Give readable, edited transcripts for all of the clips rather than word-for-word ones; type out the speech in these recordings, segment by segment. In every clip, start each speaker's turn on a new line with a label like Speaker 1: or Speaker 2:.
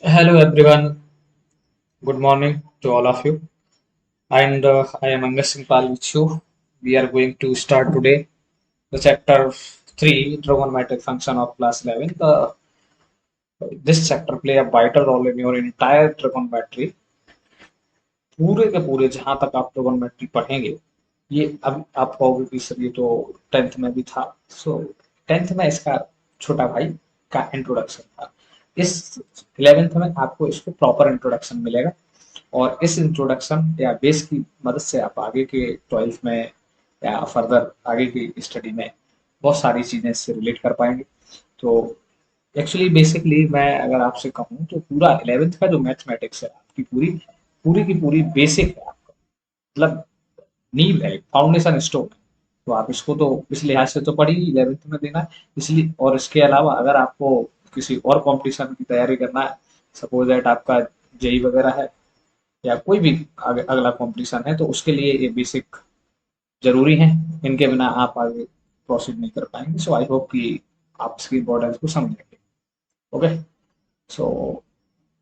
Speaker 1: Hello everyone, good morning to all of you. And I am Angas Singpal with you. We are going to start today the chapter 3 trigonometric function of class 11. This chapter play a vital role in your entire trigonometry. पूरे के पूरे जहां तक आप trigonometry पढ़ेंगे ये अब आप कहोगे कि सर ये तो 10th में भी था। सो 10th में इसका छोटा भाई का इंट्रोडक्शन था। इस 11th में आपको इसको प्रॉपर इंट्रोडक्शन मिलेगा और इस इंट्रोडक्शन या बेस की मदद से आप आगे के 12th में या फर्दर आगे की स्टडी में बहुत सारी चीजें इससे रिलेट कर पाएंगे। तो एक्चुअली बेसिकली मैं अगर आपसे कहूँ तो पूरा 11th का जो मैथमेटिक्स है आपकी पूरी पूरी की पूरी बेसिक है आपका, मतलब नींव है, फाउंडेशन स्टोन है। तो आप इसको तो इस लिहाज से तो पढ़ी 11th में देना है। इसलिए और इसके अलावा अगर आपको किसी और कंपटीशन की तैयारी करना है, सपोज दैट आपका जेई वगैरह है या कोई भी अगला कंपटीशन है, तो उसके लिए ये बेसिक जरूरी है। इनके बिना आप आगे प्रोसीड नहीं कर पाएंगे। सो आई होप कि आप इसकी इम्पोर्टेंस को समझेंगे। Okay, so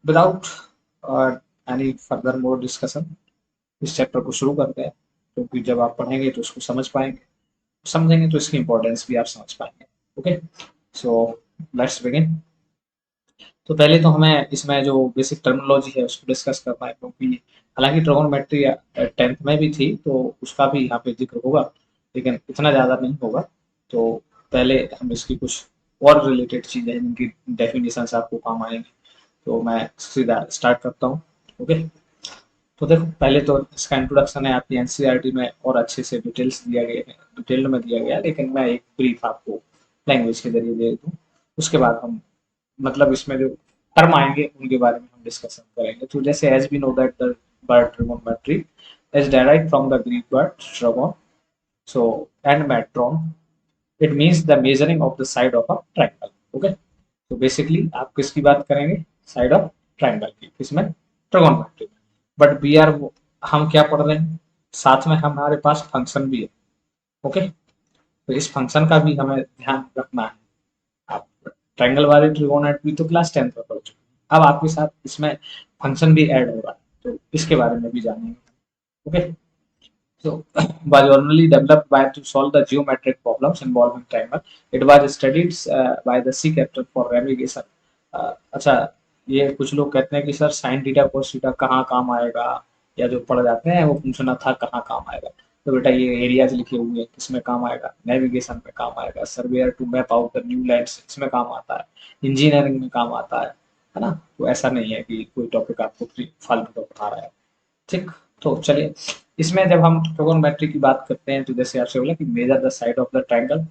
Speaker 1: without any further more discussion इस चैप्टर को शुरू करते हैं, क्योंकि जब आप पढ़ेंगे तो उसको समझ पाएंगे, समझेंगे तो इसकी इंपॉर्टेंस भी आप समझ पाएंगे। Okay, so let's begin. तो पहले तो हमें इसमें जो बेसिक टर्मिनोलॉजी है उसको डिस्कस करना है, क्योंकि हालांकि ट्रिगोनोमेट्री 10th में भी थी तो उसका भी यहाँ पे जिक्र होगा, लेकिन इतना ज़्यादा नहीं होगा। तो पहले हम इसकी कुछ और रिलेटेड चीज़ें हैं जिनकी डेफिनेशन आपको काम आएंगे, तो मैं सीधा स्टार्ट करता हूँ। ओके, तो देखो पहले तो इसका इंट्रोडक्शन है आपकी एनसीईआरटी में और अच्छे से डिटेल्स दिया गया है, डिटेल्ड में दिया गया है, लेकिन मैं एक ब्रीफ आपको लैंग्वेज के जरिए दे दूँ। उसके बाद हम मतलब इसमें जो टर्म आएंगे उनके बारे में हम डिस्कशन करेंगे। तो जैसे as we know that the word trigonometry is derived from the Greek word trigon, so and metron, it means the measuring of the side of a triangle. Okay, तो बेसिकली आप किसकी बात करेंगे, साइड ऑफ ट्राइंगल की, किसमें, trigonometry. But we are, हम क्या पढ़ रहे हैं, साथ में हमारे पास फंक्शन भी है। ओके, तो इस फंक्शन का भी हमें ध्यान रखना है। आप ट्रायंगल वाले ट्रिगोनोमेट्री तो क्लास 10th में पढ़ चुके हैं, अब आपके साथ इसमें फंक्शन भी ऐड हो रहा है, तो इसके बारे में भी जानेंगे। Okay, so was originally developed by to solve the geometric problems involving triangle. It was studied by the sea captain for navigation. अच्छा, ये कुछ लोग कहते हैं कि sir sine theta cos theta कहाँ काम आएगा, या जो पढ़ जाते हैं वो पूछना था कहाँ काम आएगा। तो बेटा ये एरियाज लिखे हुए हैं, किसमें काम आएगा, नेविगेशन में काम आएगा, surveyor to map out the new lands इसमें काम आता है, इंजीनियरिंग में काम आता है ना। तो ऐसा नहीं है कि कोई टॉपिक आपको फालतू का पढ़ा रहा है। ठीक, तो चलिए इसमें जब हम ट्रिगोनोमेट्री की बात करते हैं तो जैसे आपसे बोला कि measure the side of the triangle,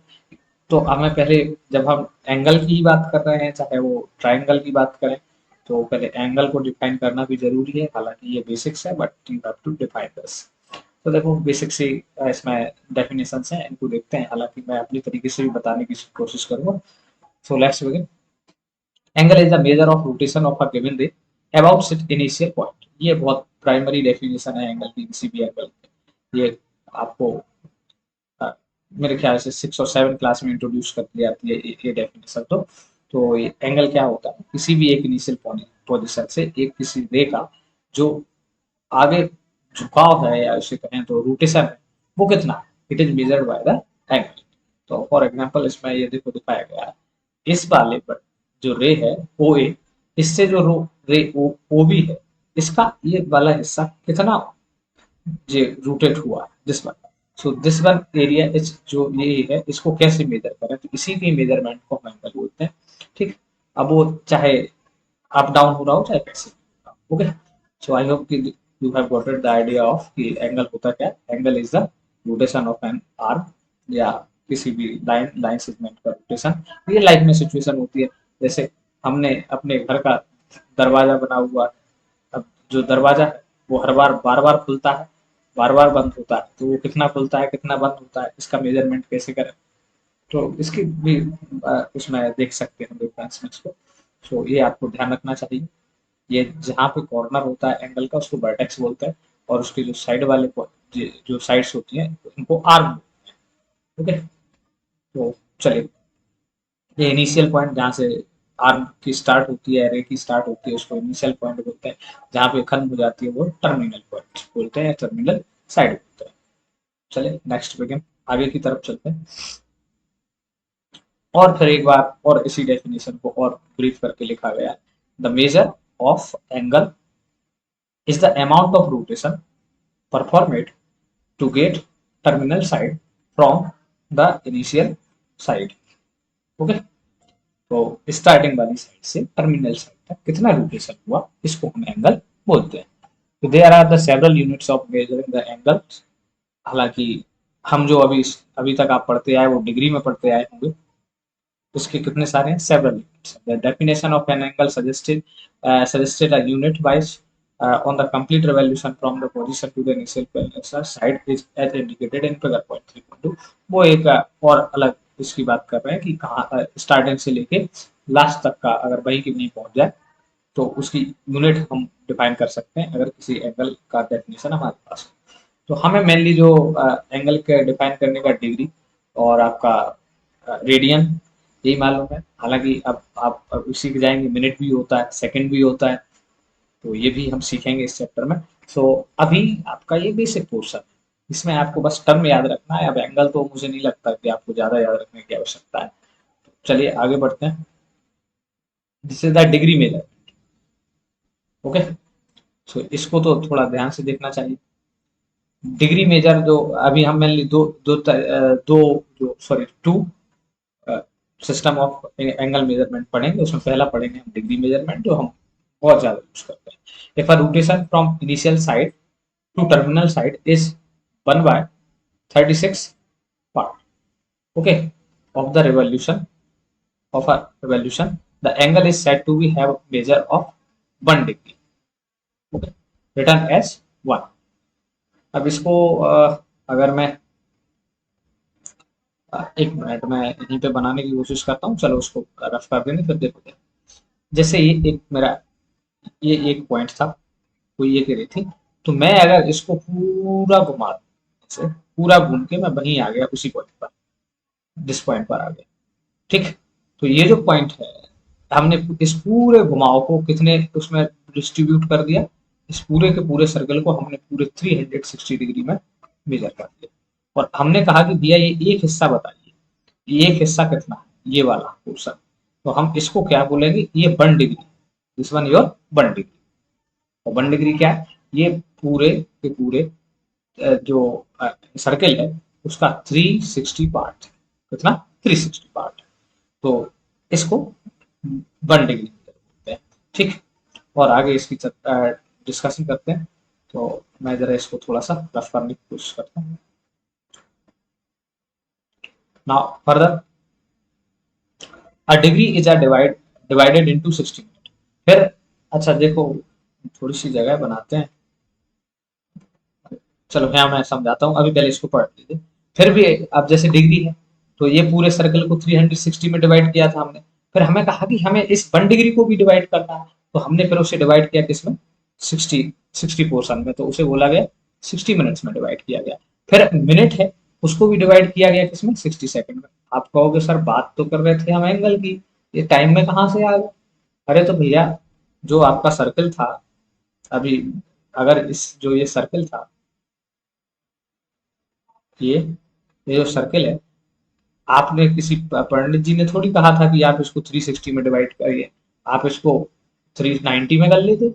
Speaker 1: तो हमें पहले जब हम एंगल की ही बात कर रहे हैं चाहे वो ट्रायंगल की बात करें, तो पहले एंगल को डिफाइन करना भी जरूरी है। हालांकि ये बेसिक्स है but you have to define this. तो देखो बेसिक से इसमें डेफिनेशंस हैं, इनको देखते हैं। हालांकि मैं अपनी तरीके से भी बताने की कोशिश करूंगा। So let's begin. Angle is the measure of rotation of a given रे अबाउट इट्स इनिशियल पॉइंट। ये बहुत प्राइमरी डेफिनेशन है एंगल की, किसी भी एंगल की। ये आपको अ, मेरे ख्याल से 6 और 7 क्लास में इंट्रोड्यूस कर दी जाती है ये डेफिनेशन। तो ये एंगल क्या होता है, किसी भी एक इनिशियल पोजीशन से एक किसी रे का जो आगे झुकाव है या उसे कहें तो रोटेशन है, वो कितना है, it is measured by the angle. तो फॉर एग्जांपल इसमें ये देखो दिखाया गया है, इस वाले पर जो रे है ओ ए, इससे जो रे ओ बी है, इसका ये वाला हिस्सा कितना ये रोटेट हुआ है this one. So this one area is जो ये है, इसको कैसे मेजर करें, तो इसी की मेजरमेंट को हम एंगल बोलते हैं। ठीक, अब वो चाहे अप डाउन हो रहा हो चाहे कैसे। ओके, सो आई होप कि you have got it the idea of कि एंगल होता क्या है। Angle is the rotation of N arm या किसी भी लाइन सेगमेंट का रोटेशन। रियल लाइफ में सिचुएशन होती है, जैसे हमने अपने घर का दरवाजा बना हुआ है। अब जो दरवाजा है वो हर बार बार बार खुलता है, बार बार बंद होता है, तो वो कितना खुलता है कितना बंद होता है, इसका मेजरमेंट कैसे करें। तो इसकी भी उसमें देख सकते हैं डिफरेंस को। तो ये आपको ध्यान रखना चाहिए। ये जहाँ पे कॉर्नर होता है एंगल का उसको वर्टेक्स बोलते हैं, और उसके जो साइड वाले जो साइड्स होती हैं उनको आर्म बोलते हैं। ओके, तो चलिए ये इनिशियल पॉइंट जहाँ से आर्म की स्टार्ट होती है, रे की स्टार्ट होती है, उसको इनिशियल पॉइंट बोलते हैं। जहाँ पे खत्म हो जाती है वो टर्मिनल पॉइंट बोलते हैं, टर्मिनल साइड बोलते हैं। चलिए नेक्स्ट बिगिन, आगे की तरफ चलते हैं। और फिर एक बार और इसी डेफिनेशन को और ब्रीफ करके लिखा गया है। The measure of angle is the amount of rotation performed to get terminal side from the initial side. Okay, तो स्टार्टिंग वाली साइड से टर्मिनल साइड तक कितना रोटेशन हुआ, इसको हम एंगल बोलते हैं। तो there are the several units of measuring the angle. हालांकि हम जो अभी तक आप पढ़ते आए वो डिग्री में पढ़ते आए होंगे, उसके कितने सारे हैं, several units. The definition of an angle suggested a unit wise on the complete revolution from the position to the initial side is as indicated in figure point 3.2। वो एक और अलग इसकी बात कर रहे हैं कि कहाँ स्टार्टिंग से लेके लास्ट तक का अगर वहीं की वहीं पहुंच जाए तो उसकी यूनिट हम डिफाइन कर सकते हैं अगर किसी एंगल का डेफिनेशन हमारे पास हो। तो हमें मेनली जो एंगल के डिफाइन करने का डिग्री और आपका रेडियन यही मालूम है। हालांकि अब आप सीख जाएंगे, मिनट भी होता है, सेकंड भी होता है, तो ये भी हम सीखेंगे इस चैप्टर में। सो अभी आपका ये बेसिक पोर्शन है, इसमें आपको बस टर्म याद रखना है। अब एंगल तो मुझे नहीं लगता कि आपको ज्यादा याद रखने की आवश्यकता है। तो चलिए आगे बढ़ते हैं। This is the degree measure. Okay, so इसको तो थोड़ा ध्यान से देखना चाहिए। डिग्री मेजर जो अभी हम मेनली दो जो sorry two system of angle measurement पढ़ेंगे। उसमें पहला पढ़ेंगे हम डिग्री मेजरमेंट, जो हम बहुत ज्यादा यूज करते हैं। If a rotation from initial side to terminal side is 1/36 part, okay, of the revolution, the angle is said to be have a measure of 1 degree, okay, written as 1। अब इसको अगर मैं एक मिनट में यहीं पे बनाने की कोशिश करता हूँ, चलो उसको रफ कर देंगे फिर देखो। जैसे ये एक मेरा ये एक पॉइंट था, कोई ये कह रही थी, तो मैं अगर इसको पूरा घुमा दूं, जैसे पूरा घूम के मैं वहीं आ गया उसी पॉइंट पर, जिस पॉइंट पर आ गया, ठीक। तो ये जो पॉइंट है, हमने इस पूरे घुमाव को कितने उसमें डिस्ट्रीब्यूट कर दिया, इस पूरे के पूरे सर्कल को हमने पूरे 360 डिग्री में मेजर कर दिया। और हमने कहा कि भैया ये एक हिस्सा बताइए, ये एक हिस्सा कितना है, ये वाला पोर्शन, तो हम इसको क्या बोलेंगे, ये 1 degree, this one your 1 degree. और 1 डिग्री क्या है, ये पूरे के पूरे जो सर्कल है उसका 360 पार्ट, कितना, 360 पार्ट। तो इसको 1 डिग्री बोलते हैं, ठीक। और आगे इसकी डिस्कशन करते हैं। तो मैं जरा इसको थोड़ा सा रफ करने की कोशिश करता हूँ। Now further, a degree is a divided into 60 unit. फिर अच्छा देखो, थोड़ी सी जगह बनाते हैं, चलो यहाँ मैं समझाता हूँ, अभी पहले इसको पढ़ लीजिए। फिर भी अब जैसे डिग्री है, तो ये पूरे सर्कल को 360 में डिवाइड किया था हमने। फिर हमें कहा कि हमें इस 1 डिग्री को भी डिवाइड करना है, तो हमने फिर उसे डिवाइड किया किसमें, 60 पोर्शन में, तो उसे बोला गया 60 मिनट्स में डिवाइड किया गया। फिर मिनट है, उसको भी डिवाइड किया गया किसमें, 60 सेकंड में। आप कहोगे सर बात तो कर रहे थे हम एंगल की, ये टाइम में कहाँ से आ गया। अरे तो भैया, जो आपका सर्कल था अभी, अगर इस जो ये सर्कल था, ये ये जो सर्कल है, आपने किसी पंडित जी ने थोड़ी कहा था कि आप इसको 360 में डिवाइड करिए। आप इसको 390 में कर लेते,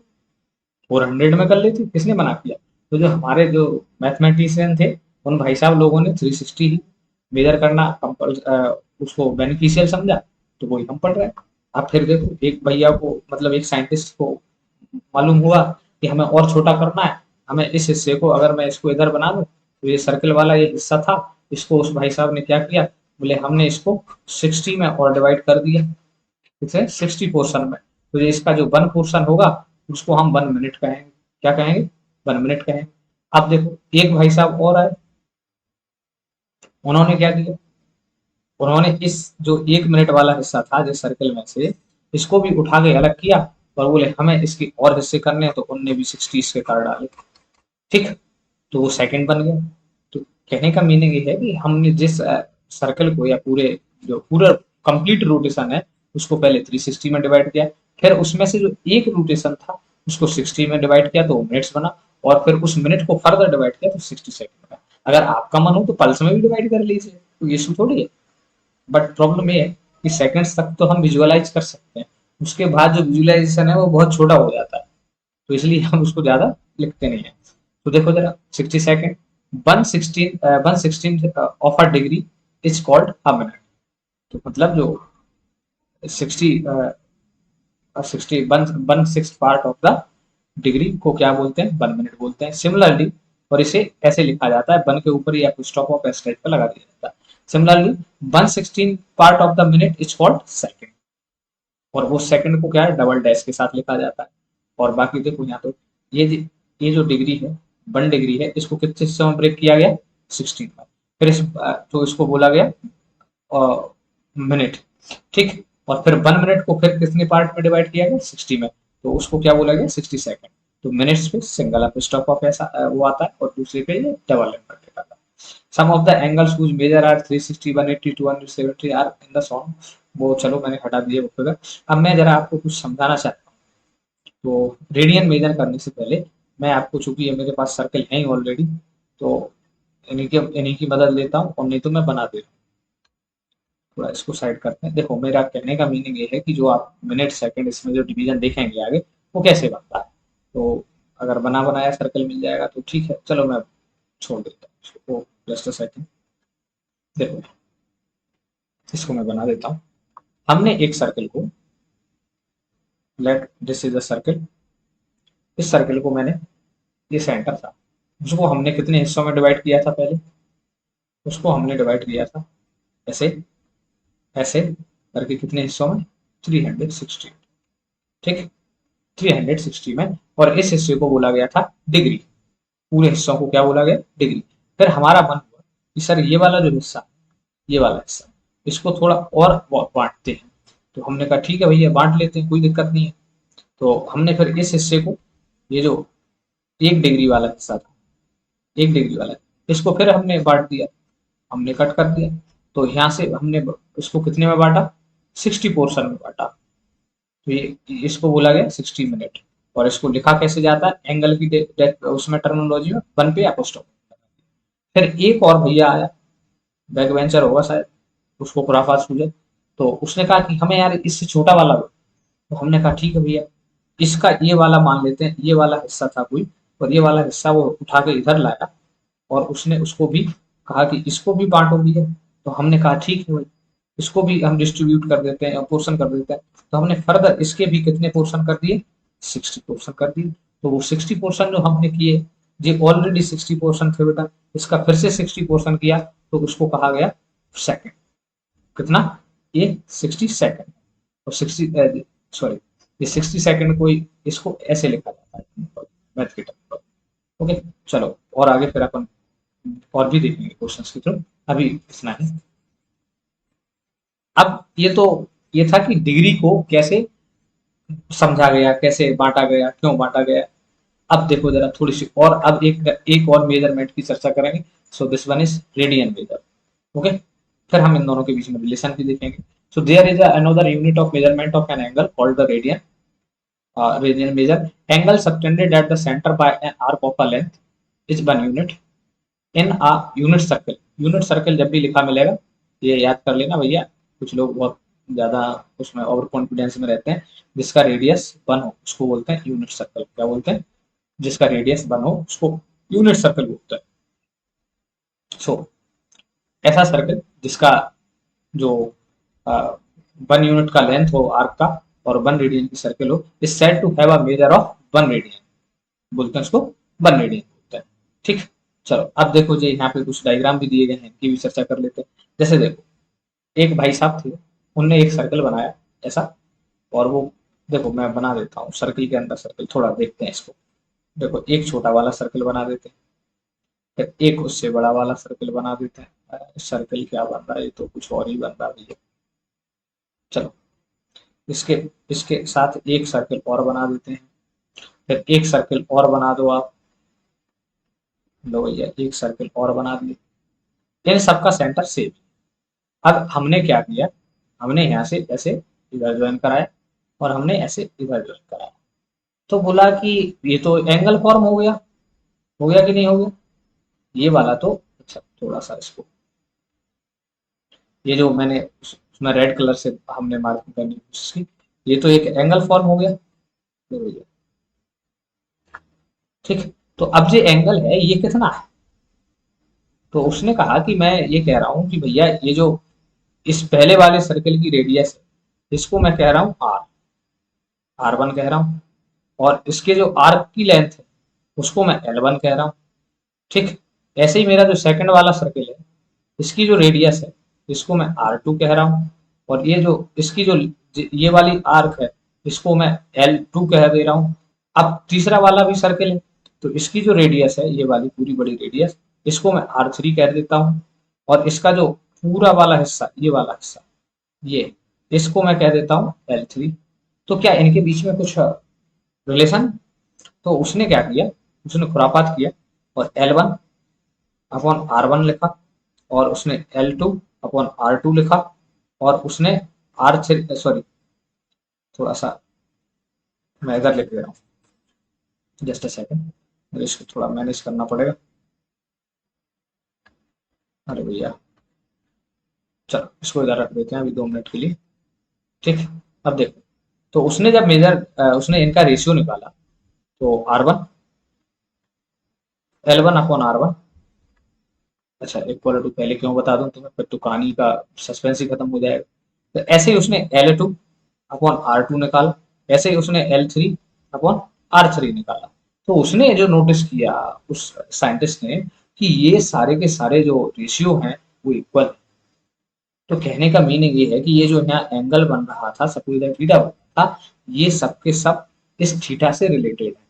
Speaker 1: 400 में कर लेते, किसने मना किया। तो जो हमारे जो मैथमेटिशियन थे, उन भाई साहब लोगों ने 360 ही मेजर करना उसको बेनिफिशियल समझा, तो वही हम पढ़ रहे हैं। आप फिर देखो, एक भैया को मतलब एक साइंटिस्ट को मालूम हुआ कि हमें और छोटा करना है, हमें इस हिस्से को अगर मैं इसको इधर बना दूं, तो ये सर्कल वाला ये हिस्सा था, इसको उस भाई साहब ने क्या किया, बोले हमने इसको 60 में और डिवाइड कर दिया, इसे 60 पोर्शन में। तो ये इसका जो 1 पोर्शन होगा उसको हम 1 मिनट कहेंगे। क्या कहेंगे, 1 मिनट कहेंगे। अब देखो एक भाई साहब और आए, उन्होंने क्या किया, उन्होंने इस जो 1 मिनट वाला हिस्सा था जिस सर्कल में से, इसको भी उठा के अलग किया, और बोले हमें इसके और हिस्से करने हैं, तो उनने भी 60 इसके कर डाले, ठीक। तो वो सेकंड बन गया। तो कहने का मीनिंग ये है कि हमने जिस सर्कल को या पूरे जो पूरा कंप्लीट रोटेशन है उसको पहले 360 में डिवाइड किया, फिर उसमें से जो एक रोटेशन था उसको 60 में डिवाइड किया तो मिनट्स बना, और फिर उस मिनट को फर्दर डिवाइड किया तो 60 सेकंड का। अगर आपका मन हो तो पल्स में भी डिवाइड कर लीजिए, तो ये इशू थोड़ी है। बट प्रॉब्लम ये है कि सेकंड्स तक तो हम विजुअलाइज कर सकते हैं, उसके बाद जो विजुअलाइजेशन है वो बहुत छोटा हो जाता है, तो इसलिए हम उसको ज्यादा लिखते नहीं है। तो देखो जरा 60 second, 1/16 of a degree is called a minute. तो मतलब जो 60 60 one six part of the degree को क्या बोलते हैं, 1 मिनट बोलते हैं। सिमिलरली, और इसे ऐसे लिखा जाता है, 1 के ऊपर या स्टॉप ऑफ एस टाइप का लगा दिया जाता है। Similarly 1/16 part of the minute is called second, और वो सेकंड को क्या है, डबल डैश के साथ लिखा जाता है। और बाकी देखो यहाँ तो ये जो डिग्री है, 1 डिग्री है, इसको कितने हिस्सों में ब्रेक किया गया, 16 में। फिर तो इसको बोला गया मिनट, ठीक। और फिर 1 मिनट को फिर कितने पार्ट में डिवाइड किया गया, 60 में, तो उसको क्या बोला गया, 60 सेकंड। तो मिनट्स पे सिंगल अप स्टॉप ऑफ ऐसा वो आता है, और दूसरे पे ये डबल इन्वर्टेड आता है। Sum of the angles whose measure are 360, 180, 270 are in the song. वो चलो मैंने हटा दिए वो फिगर। अब मैं जरा आपको कुछ समझाना चाहता हूँ। तो रेडियन मेजर करने से पहले मैं आपको, चूंकि ये मेरे पास सर्कल है ही ऑलरेडी, तो इन्हीं की मदद लेता हूँ, और नहीं तो मैं बना देता हूँ। थोड़ा इसको साइड करते हैं। देखो मेरा कहने का मीनिंग ये है कि जो आप मिनट सेकंड इसमें जो डिवीजन देखेंगे आगे, वो कैसे बनता है। तो अगर बना बनाया सर्कल मिल जाएगा तो ठीक है, चलो मैं छोड़ देता हूँ इसको, जस्ट अ सेकंड। देखो इसको मैं बना देता हूँ। हमने एक सर्कल को, let this is a circle, इस सर्कल को मैंने, ये सेंटर था, उसको हमने कितने हिस्सों में डिवाइड किया था पहले, उसको हमने डिवाइड किया था ऐसे, ऐसे करके कितने हिस्सों में, 360, ठीक, 360 में। और इस हिस्से को बोला गया था डिग्री, पूरे हिस्सों को क्या बोला गया, डिग्री। फिर हमारा मन हुआ कि सर ये वाला जो हिस्सा, ये वाला हिस्सा, इसको थोड़ा और बांटते हैं। तो हमने कहा ठीक है भैया बांट लेते हैं, कोई दिक्कत नहीं है। तो हमने फिर इस हिस्से को, ये जो 1 डिग्री वाला हिस्सा था, 1 डिग्री वाला, इसको फिर हमने बांट दिया, हमने कट कर दिया। तो यहाँ से हमने इसको कितने में बांटा, 60 पोर्शन में बांटा। तो ये इसको बोला गया 60 मिनट। और इसको लिखा कैसे जाता है, एंगल की उसमें टर्मिनोलॉजी में 1 पे अपोस्ट्रोफ। फिर एक और भैया आया, बैक वेंचर होगा शायद, उसको खुराफात सूझे, तो उसने कहा कि हमें यार इससे छोटा वाला दो। तो हमने कहा ठीक है भैया, इसका ये वाला मान लेते हैं, ये वाला हिस्सा था कोई, और ये वाला हिस्सा वो उठा के इधर लाया, और उसने उसको भी कहा कि इसको भी बांटो भैया। तो हमने कहा ठीक है भाई, इसको भी हम डिस्ट्रीब्यूट कर देते हैं, पोर्शन कर देते हैं। तो हमने फर्दर इसके भी कितने पोर्शन कर दिए, 60 पोर्शन कर दिए। तो वो 60 पोर्शन जो हमने किए, ये ऑलरेडी 60 पोर्शन थे बेटा, इसका फिर से 60 पोर्शन किया, तो उसको कहा गया सेकंड। कितना, ये 60 सेकंड। और 60, सॉरी, ये 60 सेकंड को इसको ऐसे लिखा जाता है मैथ की टर्म पर। ओके, चलो और आगे फिर अपन और भी देखेंगे क्वेश्चंस के थ्रू, अभी इतना ही। अब ये था कि डिग्री को कैसे समझा गया, कैसे बांटा गया, क्यों बांटा गया। अब देखो जरा थोड़ी सी और, अब एक और मेजरमेंट की चर्चा करेंगे। सो this one is radian major. Okay, फिर हम इन दोनों के बीच में रिलेशन भी देखेंगे। So there is another unit of measurement of an angle called the radian. Radian measure angle subtended at the centre by an arc of a length is 1 unit in a unit circle. Unit circle जब भी लिखा मिलेगा, ये याद कर लेना भैया, कुछ लोग बहुत ज्यादा उसमें ओवर कॉन्फिडेंस में रहते हैं। जिसका रेडियस 1 हो उसको बोलते हैं यूनिट सर्कल। क्या बोलते हैं, जिसका रेडियस 1 हो उसको यूनिट सर्कल बोलते हैं। सो ऐसा सर्कल जिसका जो 1 यूनिट का लेंथ हो आर्क का, और 1 रेडियन की सर्कल हो, is said to have a measure of 1 radian, बोलते हैं उसको 1 रेडियन बोलते हैं, ठीक। चलो अब देखो जी, यहाँ पे कुछ डायग्राम भी दिए गए हैं, इनकी भी चर्चा कर लेते हैं। जैसे देखो, एक भाई साहब थे, उनने एक सर्कल बनाया ऐसा, और वो, देखो मैं बना देता हूँ सर्कल के अंदर सर्कल, थोड़ा देखते हैं इसको। देखो एक छोटा वाला सर्कल बना देते हैं, फिर एक उससे बड़ा वाला सर्कल बना देते हैं। सर्कल क्या बन रहा है, ये तो कुछ और ही बन रहा है। चलो इसके इसके साथ एक सर्कल और बना देते हैं, फिर एक सर्कल और बना दो आप, लो भैया एक सर्कल और बना दिए। इन सबका सेंटर सेम। अब हमने क्या किया, हमने यहाँ से ऐसे इधर ज्वाइन कराया और हमने ऐसे इधर ज्वाइन कराया। तो बोला कि ये तो एंगल फॉर्म हो गया कि नहीं हो गया ये वाला। तो अच्छा थोड़ा सा इसको, ये जो मैंने उसमें रेड कलर से हमने मार्किंग करने की कोशिश की, ये तो एक एंगल फॉर्म हो गया। ठीक है, तो अब जो एंगल है ये कितना है? तो उसने कहा कि मैं ये कह रहा हूँ कि भैया ये जो इस पहले वाले सर्कल की रेडियस है इसको मैं कह रहा हूँ आर, R1 कह रहा हूँ। और इसके जो आर्क की लेंथ है उसको मैं L1 कह रहा हूँ। ठीक, ऐसे ही मेरा जो सेकंड वाला सर्कल है इसकी जो रेडियस है इसको मैं R2 कह रहा हूँ। और ये जो इसकी जो ये वाली आर्क है इसको मैं L2 कह दे रहा हूँ। अब तीसरा वाला भी सर्कल है तो इसकी जो रेडियस है ये वाली पूरी बड़ी रेडियस इसको मैं R3 कह देता हूँ। और इसका जो पूरा वाला हिस्सा ये वाला हिस्सा ये इसको मैं कह देता हूँ L3। तो क्या इनके बीच में कुछ रिलेशन? तो उसने क्या किया, उसने खुरापात किया और L1 अपॉन R1 लिखा और उसने L2 अपॉन R2 लिखा और उसने R3 सॉरी थोड़ा सा मैं इधर लिख दे रहा हूँ, जस्ट अ सेकंड, मुझे इसको थोड़ा मैनेज करना पड़ेगा। अरे भैया चलो इसको इधर रख देते हैं अभी 2 मिनट के लिए। ठीक, अब देखो, तो उसने जब उसने इनका रेशियो निकाला तो R1 L1 अपॉन R1, अच्छा इक्वल टू पहले क्यों बता दूं तुम्हें, फिर तो कहानी का सस्पेंस ही खत्म हो जाएगा। तो ऐसे ही उसने L2 अपॉन R2 निकाला, ऐसे ही उसने L3 अपॉन R3 निकाला। तो उसने जो नोटिस किया उस साइंटिस्ट ने कि ये सारे के सारे जो रेशियो हैं वो इक्वल। तो कहने का मीनिंग ये है कि ये जो यहाँ एंगल बन रहा था सपोज थीटा बन रहा था ये सब के सब इस थीटा से रिलेटेड है।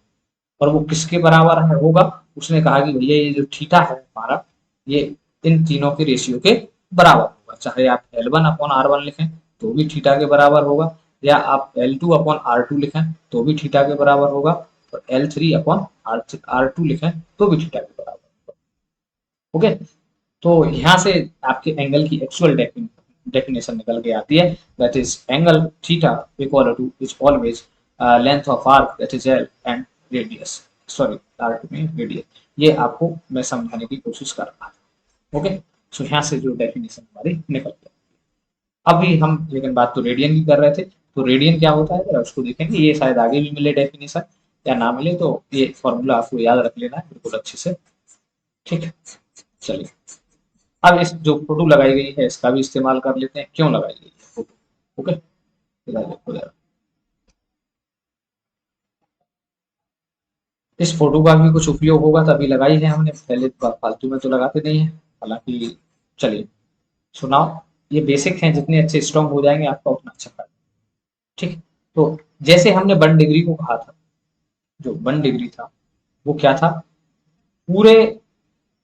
Speaker 1: और वो किसके बराबर है होगा, उसने कहा कि भैया ये जो थीटा है हमारा ये इन तीनों के रेशियो के बराबर होगा। चाहे आप L1 अपॉन R1 लिखें तो भी थीटा के बराबर होगा, या आप L2 अपॉन R2 लिखें तो भी थीटा के बराबर होगा, और L3 अपॉन R2 लिखें तो भी थीटा के बराबर होगा। ओके, तो यहाँ से आपके एंगल की एक्चुअल डेफिनेशन निकल के आती है, that is angle theta equal two is always length of arc that is L and radius, sorry arc में रेडियस। ये आपको मैं समझाने की कोशिश कर रहा था। ओके, सो यहाँ से जो डेफिनेशन हमारी निकल गई। अभी हम लेकिन बात तो रेडियन की कर रहे थे, तो रेडियन क्या होता है जरा उसको देखेंगे। ये शायद आगे भी मिले डेफिनेशन या ना मिले, तो ये फॉर्मूला आपको याद रख लेना है बिल्कुल अच्छे से। ठीक है, चलिए अब इस जो फोटो लगाई गई है इसका भी इस्तेमाल कर लेते हैं, क्यों लगाई गई है फोटो। ओके, इधर देखो जरा, इस फोटो का भी कुछ उपयोग होगा तभी लगाई है हमने, पहले फालतू में तो लगाते नहीं है। हालांकि चलिए सुनाओ, ये बेसिक हैं, जितने अच्छे स्ट्रॉन्ग हो जाएंगे आपका उतना अच्छा फायदा। ठीक, तो जैसे हमने 1 डिग्री को कहा था, जो 1 डिग्री था वो क्या था, पूरे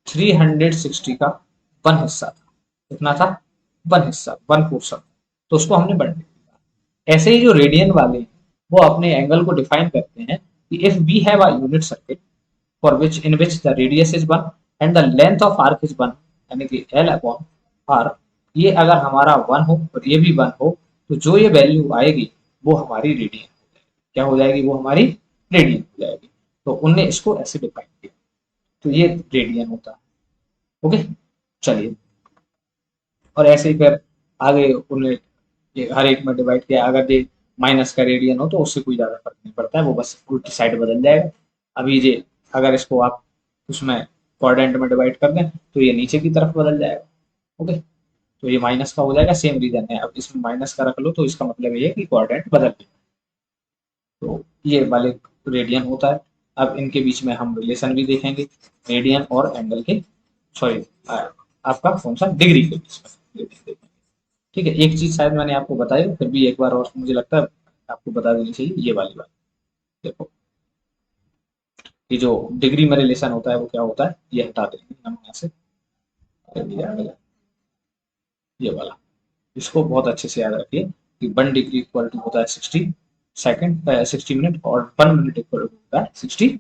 Speaker 1: 360 का 1 हिस्सा था। कितना था? 1 हिस्सा, 1/4। तो उसको हमने 1 डिग्री कहा। ऐसे ही जो रेडियन वाले हैं वो अपने एंगल को डिफाइन करते हैं कि if we have a unit circle for which in which the radius is 1 and the length of arc is 1, यानी कि L अपॉन R, ये अगर हमारा 1 हो और ये भी 1 हो तो जो ये वैल्यू आएगी वो हमारी रेडियन, क्या हो जाएगी, वो हमारी रेडियन हो जाएगी। तो उनने इसको ऐसे डिफाइन किया, तो ये रेडियन होता है। ओके, चलिए, और ऐसे ही फिर आगे उन्हें ये हर एक में डिवाइड किया। अगर ये माइनस का रेडियन हो तो उससे कोई ज्यादा फर्क नहीं पड़ता है, वो बस उल्टी साइड बदल जाएगा। अभी ये अगर इसको आप उसमें क्वाड्रेंट में डिवाइड कर दें तो ये नीचे की तरफ बदल जाएगा। ओके, तो ये माइनस का हो जाएगा, सेम रीजन है। अब इसमें माइनस का रख लो तो इसका मतलब ये है कि क्वाड्रेंट बदल गया। तो ये वाले रेडियन होता है। अब इनके बीच में हम रिलेशन भी देखेंगे, रेडियन और एंगल के, सॉरी आपका कौन सा डिग्री के बीच में देखेंगे। ठीक है, एक चीज शायद मैंने आपको बताई फिर भी एक बार और मुझे लगता है आपको बता देनी चाहिए, ये वाली बात। देखो, ये जो डिग्री में रिलेशन होता है वो क्या होता है, ये हटा देंगे हम यहाँ से, ये वाला, इसको बहुत अच्छे से याद रखिए कि 1 डिग्री इक्वल टू होता है 60 सेकंड, 60 मिनट, और 1 मिनट इक्वल टू होता है 60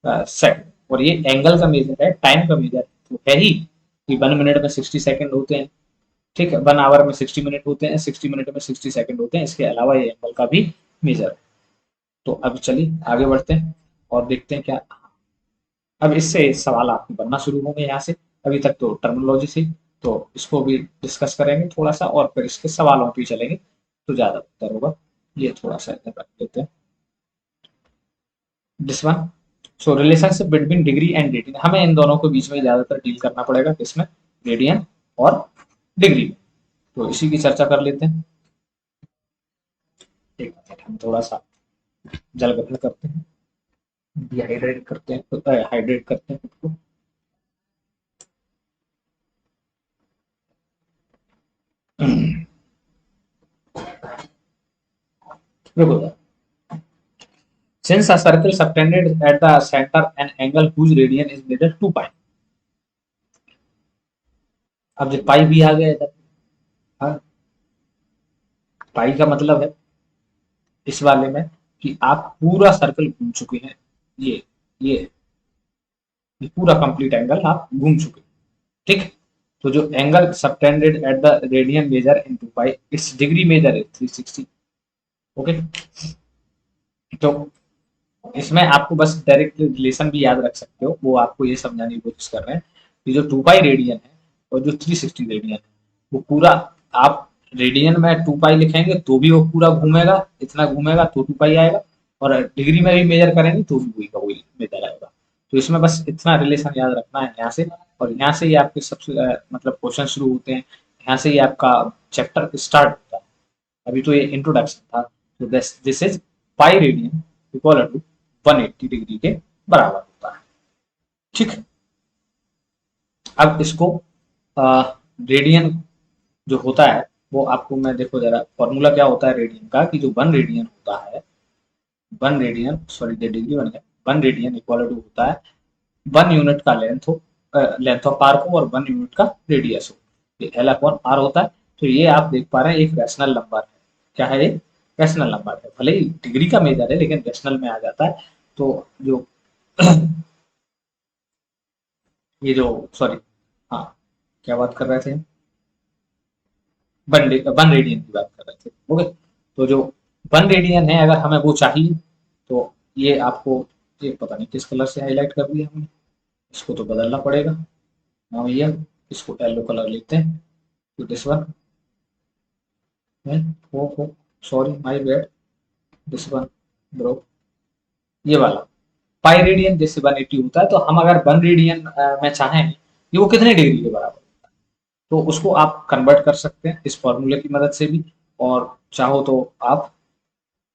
Speaker 1: सेकंड। और ये एंगल का मेजर है, टाइम का मेजर तो है ही कि 1 मिनट में 60 सेकंड होते हैं। ठीक है, 1 आवर में 60 मिनट होते हैं, 60 मिनट में 60 सेकंड होते हैं, इसके अलावा ये एंगल का भी मेजर है। तो अब चलिए आगे बढ़ते हैं और देखते हैं क्या। अब इससे सवाल आपके बनना शुरू होंगे यहाँ से। अभी तक तो टर्मिनोलॉजी से, तो इसको भी डिस्कस करेंगे थोड़ा सा और फिर इसके सवालों पे चलेंगे तो ज्यादा बेहतर होगा। ये थोड़ा सा इधर रख देते हैं, this one. So relationship between degree and radian, हमें इन दोनों के बीच में ज्यादातर डील करना पड़ेगा, किसमें, रेडियन और डिग्री में। तो इसी की चर्चा कर लेते हैं। एक मिनट, हम थोड़ा सा जल ग्रहण करते हैं, डिहाइड्रेट करते हैं, हाइड्रेट करते हैं खुद को। देखो, since a circle subtended at the center an angle whose radian is measured 2 pi। अब जब पाई भी आ गया इधर, हाँ, पाई का मतलब है इस वाले में कि आप पूरा सर्कल घूम चुके हैं। ये ये ये पूरा कंप्लीट एंगल आप घूम चुके हैं, ठीक। तो जो angle subtended at the radian measure in 2 pi, it's degree measure है 360। ओके, तो इसमें आपको बस डायरेक्ट रिलेशन भी याद रख सकते हो, वो आपको ये समझाने की कोशिश कर रहे हैं कि जो 2 पाई रेडियन है और जो 360 रेडियन है, वो पूरा, आप रेडियन में 2 पाई लिखेंगे तो भी वो पूरा घूमेगा, इतना घूमेगा तो 2 पाई आएगा, और डिग्री में भी मेजर करेंगे तो भी वही का वही मेजर आएगा। तो इसमें बस इतना रिलेशन याद रखना है यहाँ से, और यहाँ से ही आपके सबसे मतलब क्वेश्चन शुरू होते हैं, यहाँ से ही आपका चैप्टर स्टार्ट होता है। अभी तो ये इंट्रोडक्शन था। तो this is pi radian equal to 180 degree के बराबर होता है, ठीक। अब इसको रेडियन जो होता है वो आपको मैं, देखो जरा फॉर्मूला क्या होता है रेडियन का, कि जो 1 रेडियन होता है, 1 रेडियन, सॉरी डिग्री बन गया, 1 रेडियन इक्वल टू होता है 1 यूनिट का लेंथ हो, लेंथ ऑफ आर्क हो, और 1 यूनिट का रेडियस हो, ये एल अपॉन आर होता है। तो ये आप देख पा रहे हैं एक रैशनल नंबर है। क्या है, ये रैशनल नंबर है, भले ही डिग्री का मेजर है लेकिन रैशनल में आ जाता है। तो जो ये जो, सॉरी, हाँ, क्या बात कर रहे थे, 1 रेडियन की बात कर रहे थे। ओके, तो जो 1 रेडियन है अगर हमें वो चाहिए, तो ये आपको, ये पता नहीं किस कलर से हाईलाइट कर दिया हमने, इसको तो बदलना पड़ेगा। हाँ भैया, इसको येलो कलर लेते हैं, तो दिस वन है, oh sorry my bad, this one bro, ये वाला पाई रेडियन जैसे 180 होता है, तो हम अगर 1 रेडियन में चाहें कि वो कितने डिग्री के बराबर, तो उसको आप कन्वर्ट कर सकते हैं इस फॉर्मूले की मदद से भी, और चाहो तो आप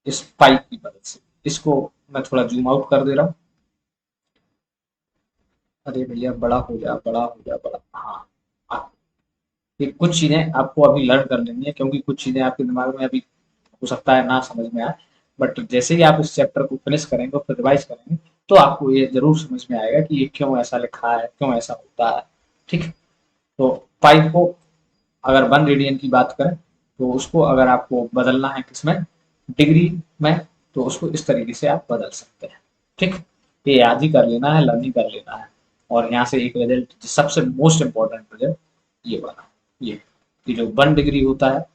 Speaker 1: इस पाई की मदद से। इसको मैं थोड़ा जूम आउट कर दे रहा हूँ। अरे भैया बड़ा हो जा, बड़ा हो जा, बड़ा, हाँ। ये कुछ चीजें आपको अभी लर्न कर लेनी है, क्योंकि कुछ चीजें आपके दिमाग में अभी हो सकता है ना समझ में आए, बट जैसे ही आप इस चैप्टर को फिनिश करेंगे और फिर रिवाइज करेंगे, तो आपको ये जरूर समझ में आएगा कि ये क्यों ऐसा लिखा है, क्यों ऐसा होता है, ठीक। तो पाई को अगर 1 रेडियन की बात करें, तो उसको अगर आपको बदलना है किसमें, डिग्री में, तो उसको इस तरीके से आप बदल सकते हैं, ठीक। ये याद ही कर लेना है, लर्निंग कर लेना है। और यहाँ से एक रिजल्ट, सबसे मोस्ट इम्पोर्टेंट रिजल्ट ये बना, ये कि जो 1 डिग्री होता है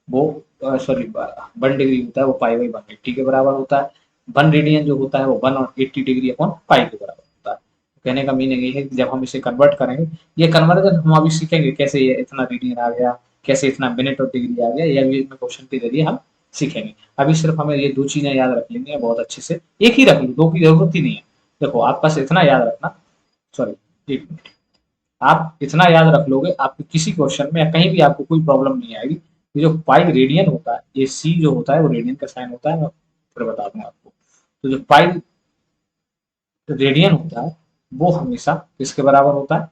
Speaker 1: वो, सॉरी, 1 डिग्री होता है वो पाई बाई 180 के बराबर होता है। 1 रेडियन जो होता है वो 180 डिग्री अपॉन पाई के बराबर होता है। कहने का मीनिंग ये है कि जब हम इसे कन्वर्ट करेंगे, ये कन्वर्जन हम अभी सीखेंगे कैसे ये इतना रेडियन आ गया, कैसे इतना मिनट और डिग्री आ गया, ये अभी क्वेश्चन के जरिए हम सीखेंगे। अभी सिर्फ हमें ये 2 चीजें याद रख लेंगे बहुत अच्छे से, एक ही रख लो, दो की जरूरत ही नहीं है। देखो आप बस इतना याद रखना, सॉरी, एक मिनट, आप इतना याद रख लोगे, आपको किसी क्वेश्चन में या कहीं भी आपको कोई प्रॉब्लम नहीं आएगी। ये जो पाई रेडियन होता है, ये सी जो होता है वो रेडियन का साइन होता है, मैं फिर बता दूंगा आपको। तो जो पाई रेडियन होता है वो हमेशा किसके बराबर होता है,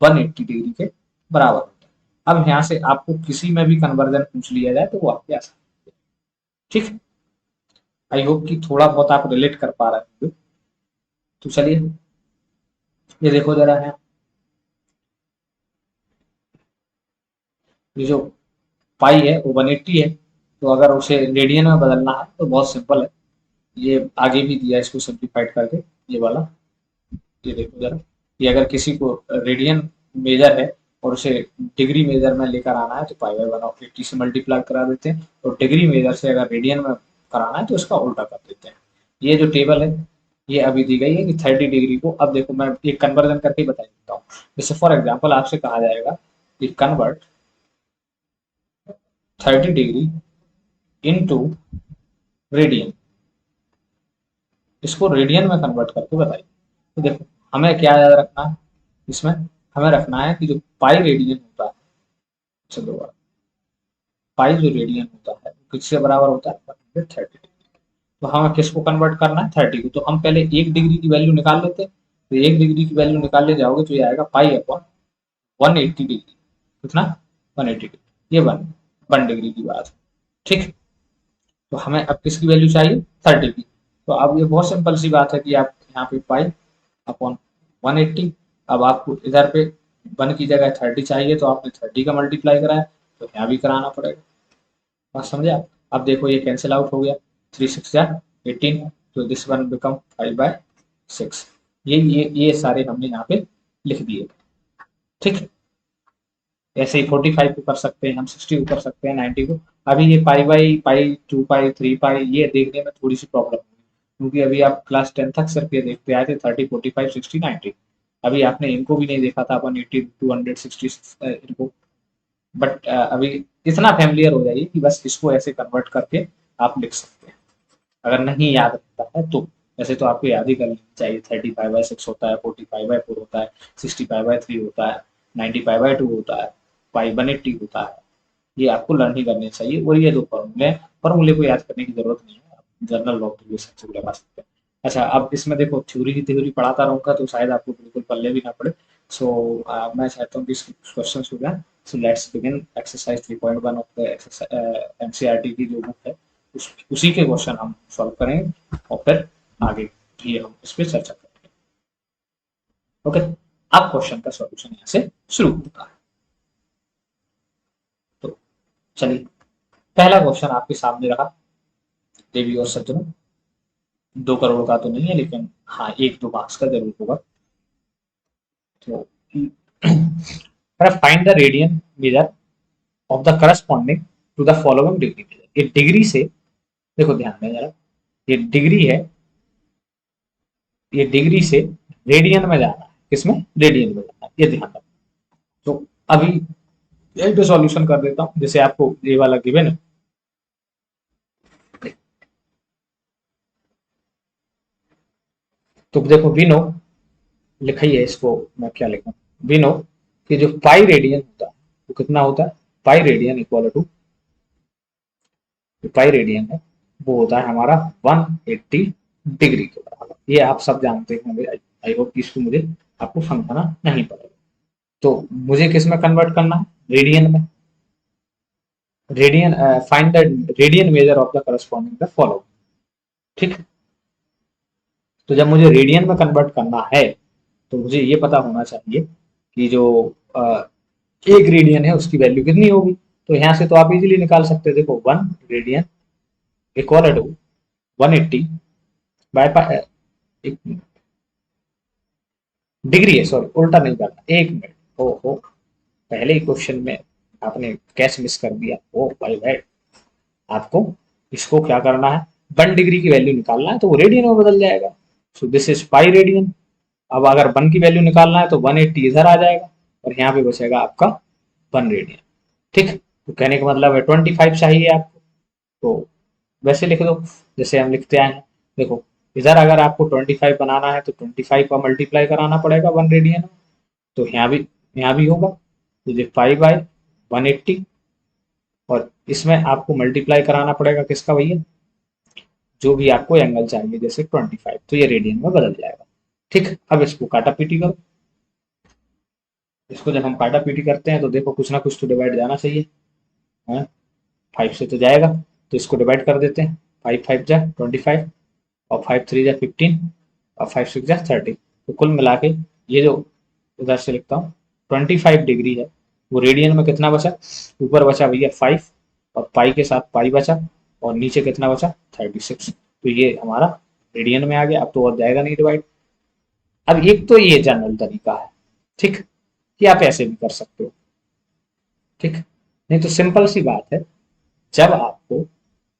Speaker 1: 180 डिग्री के बराबर होता है। अब यहाँ से आपको किसी में भी कन्वर्जन पूछ लिया जाए तो वो आपके आसान, ठीक। आई होप कि थोड़ा बहुत आप रिलेट कर पा रहे हैं। तो चलिए ये देखो जरा है, ये जो पाई है वो 180 है, तो अगर उसे रेडियन में बदलना है तो बहुत सिंपल है। ये आगे भी दिया है इसको सिंप्लीफाइड करके, ये वाला, ये देखो जरा, ये अगर किसी को रेडियन मेजर है और उसे डिग्री मेजर में लेकर आना है तो पाई बाय 1/80 से मल्टीप्लाई करा देते हैं, और डिग्री मेजर से अगर रेडियन में कराना है तो उसका उल्टा कर देते हैं। ये जो टेबल है ये अभी दी गई है कि 30 डिग्री को, अब देखो मैं एक कन्वर्जन करके बता देता हूँ। जैसे फॉर एग्जाम्पल आपसे कहा जाएगा कि कन्वर्ट 30 डिग्री इनटू रेडियन, इसको रेडियन में कन्वर्ट करके बताइए। तो देखो हमें क्या याद रखना है इसमें, हमें रखना है कि जो पाई रेडियन होता है, चलो पाई जो रेडियन होता है वो किससे बराबर होता है 130 डिग्री। तो हमें किसको कन्वर्ट करना है 30 को, तो हम पहले 1 डिग्री की वैल्यू निकाल लेते हैं। तो 1 डिग्री की वैल्यू निकालने जाओगे तो ये आएगा पाई अपॉन 180 डिग्री, कितना 180 डिग्री, ये 1 डिग्री की बात है। ठीक, तो हमें अब किसकी वैल्यू चाहिए 30 की। तो अब ये बहुत सिंपल सी बात है कि आप यहाँ पे पाई अपॉन 180, अब आपको इधर पे 1 की जगह 30 चाहिए तो आपने 30 का मल्टीप्लाई कराया, तो यहाँ भी कराना पड़ेगा। बात समझे आप। अब देखो ये कैंसिल आउट हो गया, 3 6 जा 18, तो दिस वन बिकम 5/6। ये सारे हमने यहाँ पे लिख दिए। ठीक, ऐसे ही 45 को कर सकते हैं हम, 60 को कर सकते हैं, 90 को। अभी ये पाई बाई पाई 2 पाई 3 पाई ये देखने में थोड़ी सी प्रॉब्लम होगी, क्योंकि अभी आप क्लास 10 तक सिर्फ ये देखते आए थे 30 45 60 90। अभी आपने इनको भी नहीं देखा था अपन 80 260 इनको। बट अभी इतना फैमिलियर हो जाइए कि बस इसको ऐसे कन्वर्ट करके आप लिख सकते हैं, अगर नहीं याद रहता है तो। वैसे तो आपको याद ही करनी चाहिए, 30 पाई बाय 6 होता है, 40 पाई बाय 4 होता है, 60 पाई बाय 3 होता है, 90 पाई बाय 2 होता है, पाई 180 होता है। ये आपको लर्न ही करने चाहिए, और ये दो फॉर्मूले हैं, फॉर्मूले को याद करने की जरूरत नहीं है, आप जनरल लॉ के लिए सबसे लगा सकते हैं। अच्छा, अब इसमें देखो थ्योरी की थ्योरी पढ़ाता रहूंगा तो शायद आपको बिल्कुल पल्ले भी ना पड़े। सो मैं चाहता हूँ कि इसके क्वेश्चन हो जाए। So let's begin exercise 3.1 of the NCERT की जो बुक है, उसी के क्वेश्चन हम सॉल्व करेंगे और फिर आगे भी हम इस पर चर्चा करेंगे। ओके, अब क्वेश्चन का सॉल्यूशन यहाँ से शुरू होता है। तो चलिए, पहला क्वेश्चन आपके सामने रहा, देवी और सज्जनों। 2 करोड़ का तो नहीं है, लेकिन हाँ 1-2 मार्क्स का जरूर होगा। तो find the radian measure of the corresponding to the following degree measure. ये डिग्री से, देखो ध्यान दें जरा, ये डिग्री है, ये डिग्री से रेडियन में जाना है, किसमें रेडियन में जाना है, ये ध्यान रखना। तो अभी यही पे सॉल्यूशन कर देता हूँ, जैसे आपको ये वाला गिवन है। तो देखो वी नो, लिखा ही है इसको, मैं क्या लिखूं, वी नो कि जो पाई रेडियन होता है वो कितना होता है, पाई रेडियन इक्वल टू, जो पाई रेडियन है वो होता है हमारा 180 डिग्री के बराबर। ये आप सब जानते होंगे, आई होप इसको मुझे आपको समझाना नहीं पड़ेगा। तो मुझे किस में कन्वर्ट करना है, रेडियन में। Radian, find the radian measure of the corresponding the following. ठीक, तो जब मुझे रेडियन में कन्वर्ट करना है तो मुझे ये पता होना चाहिए कि जो एक रेडियन है उसकी वैल्यू कितनी होगी। तो यहाँ से तो आप इजीली निकाल सकते हैं, देखो 1 radian equal to 180 by degree है, सॉरी उल्टा नहीं करना, 1 मिनट, ओ हो पहले ही क्वेश्चन में आपने कैच मिस कर दिया। ओ भाई भाई, आपको इसको क्या करना है, 1 डिग्री की वैल्यू निकालना है तो वो रेडियन में बदल जाएगा। सो दिस इज पाई रेडियन। अब अगर 1 की वैल्यू निकालना है तो 180 इधर आ जाएगा और यहाँ पे बचेगा आपका 1 रेडियन। ठीक, तो कहने का मतलब है 25 चाहिए आपको, तो वैसे लिख दो जैसे हम लिखते आए हैं। देखो इधर अगर आपको 25 बनाना है तो 25 का मल्टीप्लाई कराना पड़ेगा 1 रेडियन, तो यहाँ भी होगा, तो ये 5/180, और इसमें आपको मल्टीप्लाई कराना पड़ेगा किसका भैया, जो भी आपको एंगल चाहिए, जैसे 25, तो ये रेडियन में बदल जाएगा। ठीक, अब इसको काटा पीटी करो। इसको जब हम काटा पीटी करते हैं तो देखो कुछ ना कुछ तो डिवाइड जाना चाहिए, है 5 से तो जाएगा, तो इसको डिवाइड कर देते हैं। 5 5 जा 25, और 5 3 जा 15, और 5 6 जा 30। तो कुल मिला के ये जो इधर से लिखता हूँ 25 डिग्री है, वो रेडियन में कितना बचा, ऊपर बचा भैया 5, और पाई के साथ पाई बचा, और नीचे कितना बचा 36। तो ये हमारा रेडियन में आ गया, अब तो और जाएगा नहीं डिवाइड। अब एक तो ये जनरल तरीका है, ठीक, कि आप ऐसे भी कर सकते हो। ठीक, नहीं तो सिंपल सी बात है, जब आपको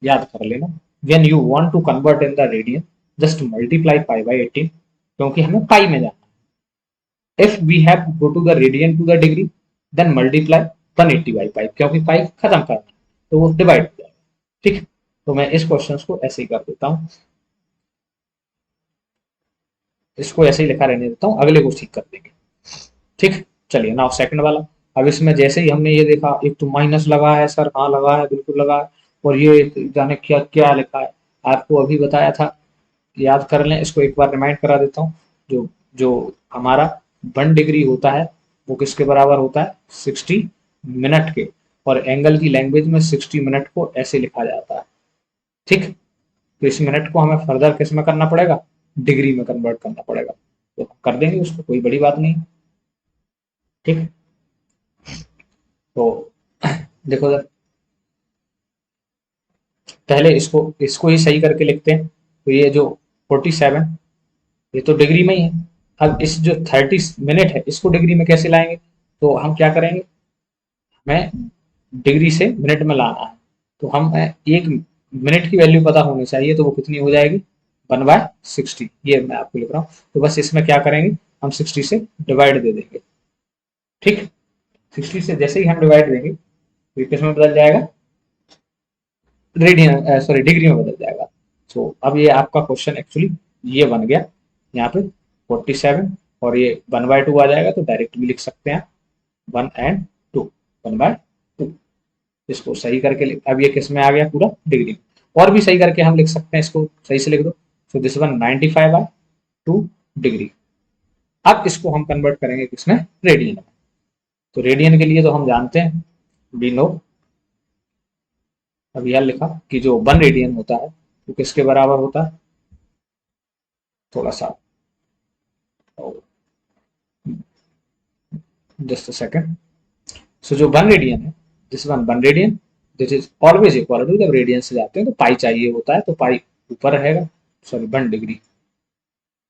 Speaker 1: याद कर लेना, when you want to convert in the radian just multiply pi by 18, क्योंकि हमें पाई में जाना है। If we have to go to the radian to the degree then multiply 180 by pi, क्योंकि पाई खत्म करना है तो वो डिवाइड हो जाएगा। ठीक, तो मैं इस क्वेश्चन को ऐसे ही कर देता हूँ, इसको ऐसे ही लिखा रहने देता हूँ, अगले को ठीक कर देंगे। ठीक, चलिए नाउ सेकंड वाला। अब इसमें जैसे ही हमने ये देखा, एक तो माइनस लगा है सर, हाँ लगा है, बिल्कुल लगा है, और ये जाने क्या क्या लिखा है, आपको अभी बताया था, याद कर लें, इसको एक बार रिमाइंड करा देता हूँ। जो जो हमारा 1 डिग्री होता है वो किसके बराबर होता है, 60 मिनट के, और एंगल की लैंग्वेज में 60 मिनट को ऐसे लिखा जाता है। ठीक, तो इस मिनट को हमें फर्दर किस में करना पड़ेगा, डिग्री में कन्वर्ट करना पड़ेगा, तो कर देंगे उसको, कोई बड़ी बात नहीं। ठीक, तो देखो सर, पहले इसको इसको ही सही करके लिखते हैं। तो ये जो 47, ये तो डिग्री में ही है। अब इस जो 30 मिनट है इसको डिग्री में कैसे लाएंगे, तो हम क्या करेंगे, हमें डिग्री से मिनट में लाना है, तो हम एक मिनट की वैल्यू पता होनी चाहिए, तो वो कितनी हो जाएगी, 1/60। ये मैं आपको लिख रहा हूँ, तो बस इसमें क्या करेंगे, हम 60 से डिवाइड दे देंगे। ठीक, 60 से जैसे ही हम डिवाइड देंगे तो ये किस में बदल जाएगा, रेडियन सॉरी डिग्री में बदल जाएगा। तो अब ये आपका क्वेश्चन एक्चुअली ये बन गया यहाँ पे 47, और ये 1/2 आ जाएगा, तो डायरेक्ट भी लिख सकते हैं 1 and 2, 1/2। इसको सही करके अब ये किस में आ गया, पूरा डिग्री में। और भी सही करके हम लिख सकते हैं, इसको सही से लिख दो। सो दिस वन 95/2 डिग्री। अब इसको हम कन्वर्ट करेंगे किसमें, रेडियन में। तो रेडियन के लिए तो हम जानते हैं, वी नो, अब यह लिखा कि जो 1 रेडियन होता है वो किसके बराबर होता है, थोड़ा सा जस्ट अ सेकंड। सो जो 1 रेडियन है, this one radian, this is always equal to, जब रेडियन से जाते हैं तो पाई चाहिए होता है, तो पाई ऊपर रहेगा, सॉरी 1 डिग्री,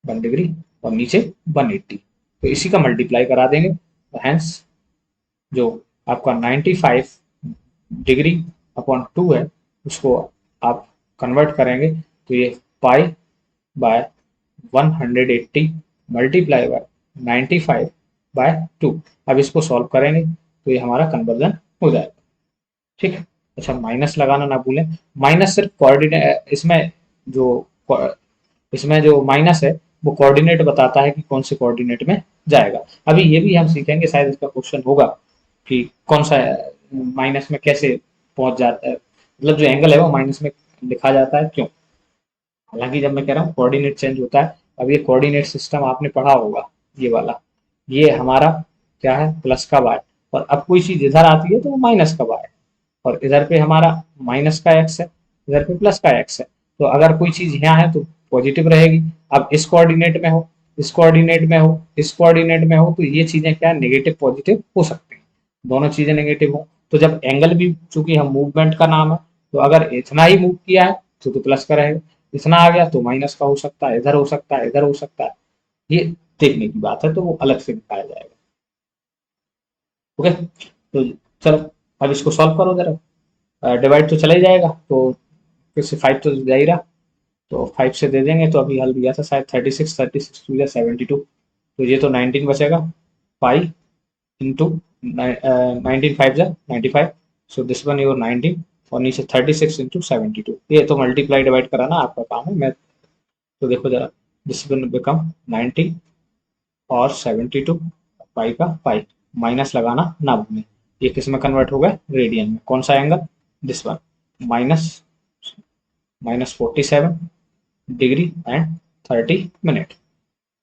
Speaker 1: 1 डिग्री, और नीचे 180, तो इसी का मल्टीप्लाई करा देंगे, तो हैंस जो आपका 95 डिग्री अपॉन 2 है, उसको आप कन्वर्ट करेंगे, तो ये पाई/180 मल्टीप्लाई बाय 95/2। अब इसको सॉल्व करेंगे तो ये हमारा कन्वर्जन हो जाएगा। ठीक है, अच्छा माइनस लगाना ना भूलें, माइनस सिर्फ कोऑर्डिनेट, जो इसमें जो माइनस है वो कोऑर्डिनेट बताता है कि कौन से कोऑर्डिनेट में जाएगा। अभी ये भी हम सीखेंगे, शायद इसका क्वेश्चन होगा कि कौन सा माइनस में कैसे पहुंच जाता है, मतलब जो एंगल है वो माइनस में लिखा जाता है क्यों। हालांकि जब मैं कह रहा हूँ कोऑर्डिनेट चेंज होता है, अब ये कोऑर्डिनेट सिस्टम आपने पढ़ा होगा, ये वाला, ये हमारा क्या है, प्लस का वाई, और अब कोई चीज इधर आती है तो वो माइनस का वाई, और इधर पे हमारा माइनस का एक्स है, इधर पे प्लस का एक्स है। तो अगर कोई चीज यहाँ है तो पॉजिटिव रहेगी, अब इस कोऑर्डिनेट में हो, इस कोऑर्डिनेट में हो, इस कोऑर्डिनेट में हो, तो ये चीजें क्या नेगेटिव पॉजिटिव हो सकती हैं, दोनों चीजें नेगेटिव हो। तो जब एंगल भी, चूंकि हम मूवमेंट का नाम है, तो अगर इतना ही मूव किया है तो प्लस का रहेगा, इतना आ गया तो माइनस का हो सकता है, इधर हो सकता है, इधर हो सकता है, ये देखने की बात है, तो वो अलग से दिखाया जाएगा। ओके, तो चलो अब इसको सॉल्व करो जरा, डिवाइड तो चला ही जाएगा, तो फिर से 5 तो जा ही रहा, तो 5 से दे देंगे, तो अभी हल दिया था शायद 36, 36 टू या 72, तो ये तो 19 बचेगा, पाई इंटू 19 5 जा 95, सो दिस वन योर 19, और नीचे 36 इंटू 72, ये तो मल्टीप्लाई डिवाइड कराना आपका काम है, मैं तो देखो जरा, दिस वन बिकम 90 और 72, पाई का पाई, माइनस लगाना ना भूलें। ये किस में कन्वर्ट हो गया, रेडियन में, कौन सा angle, this one, minus -47 degree and 30 minute.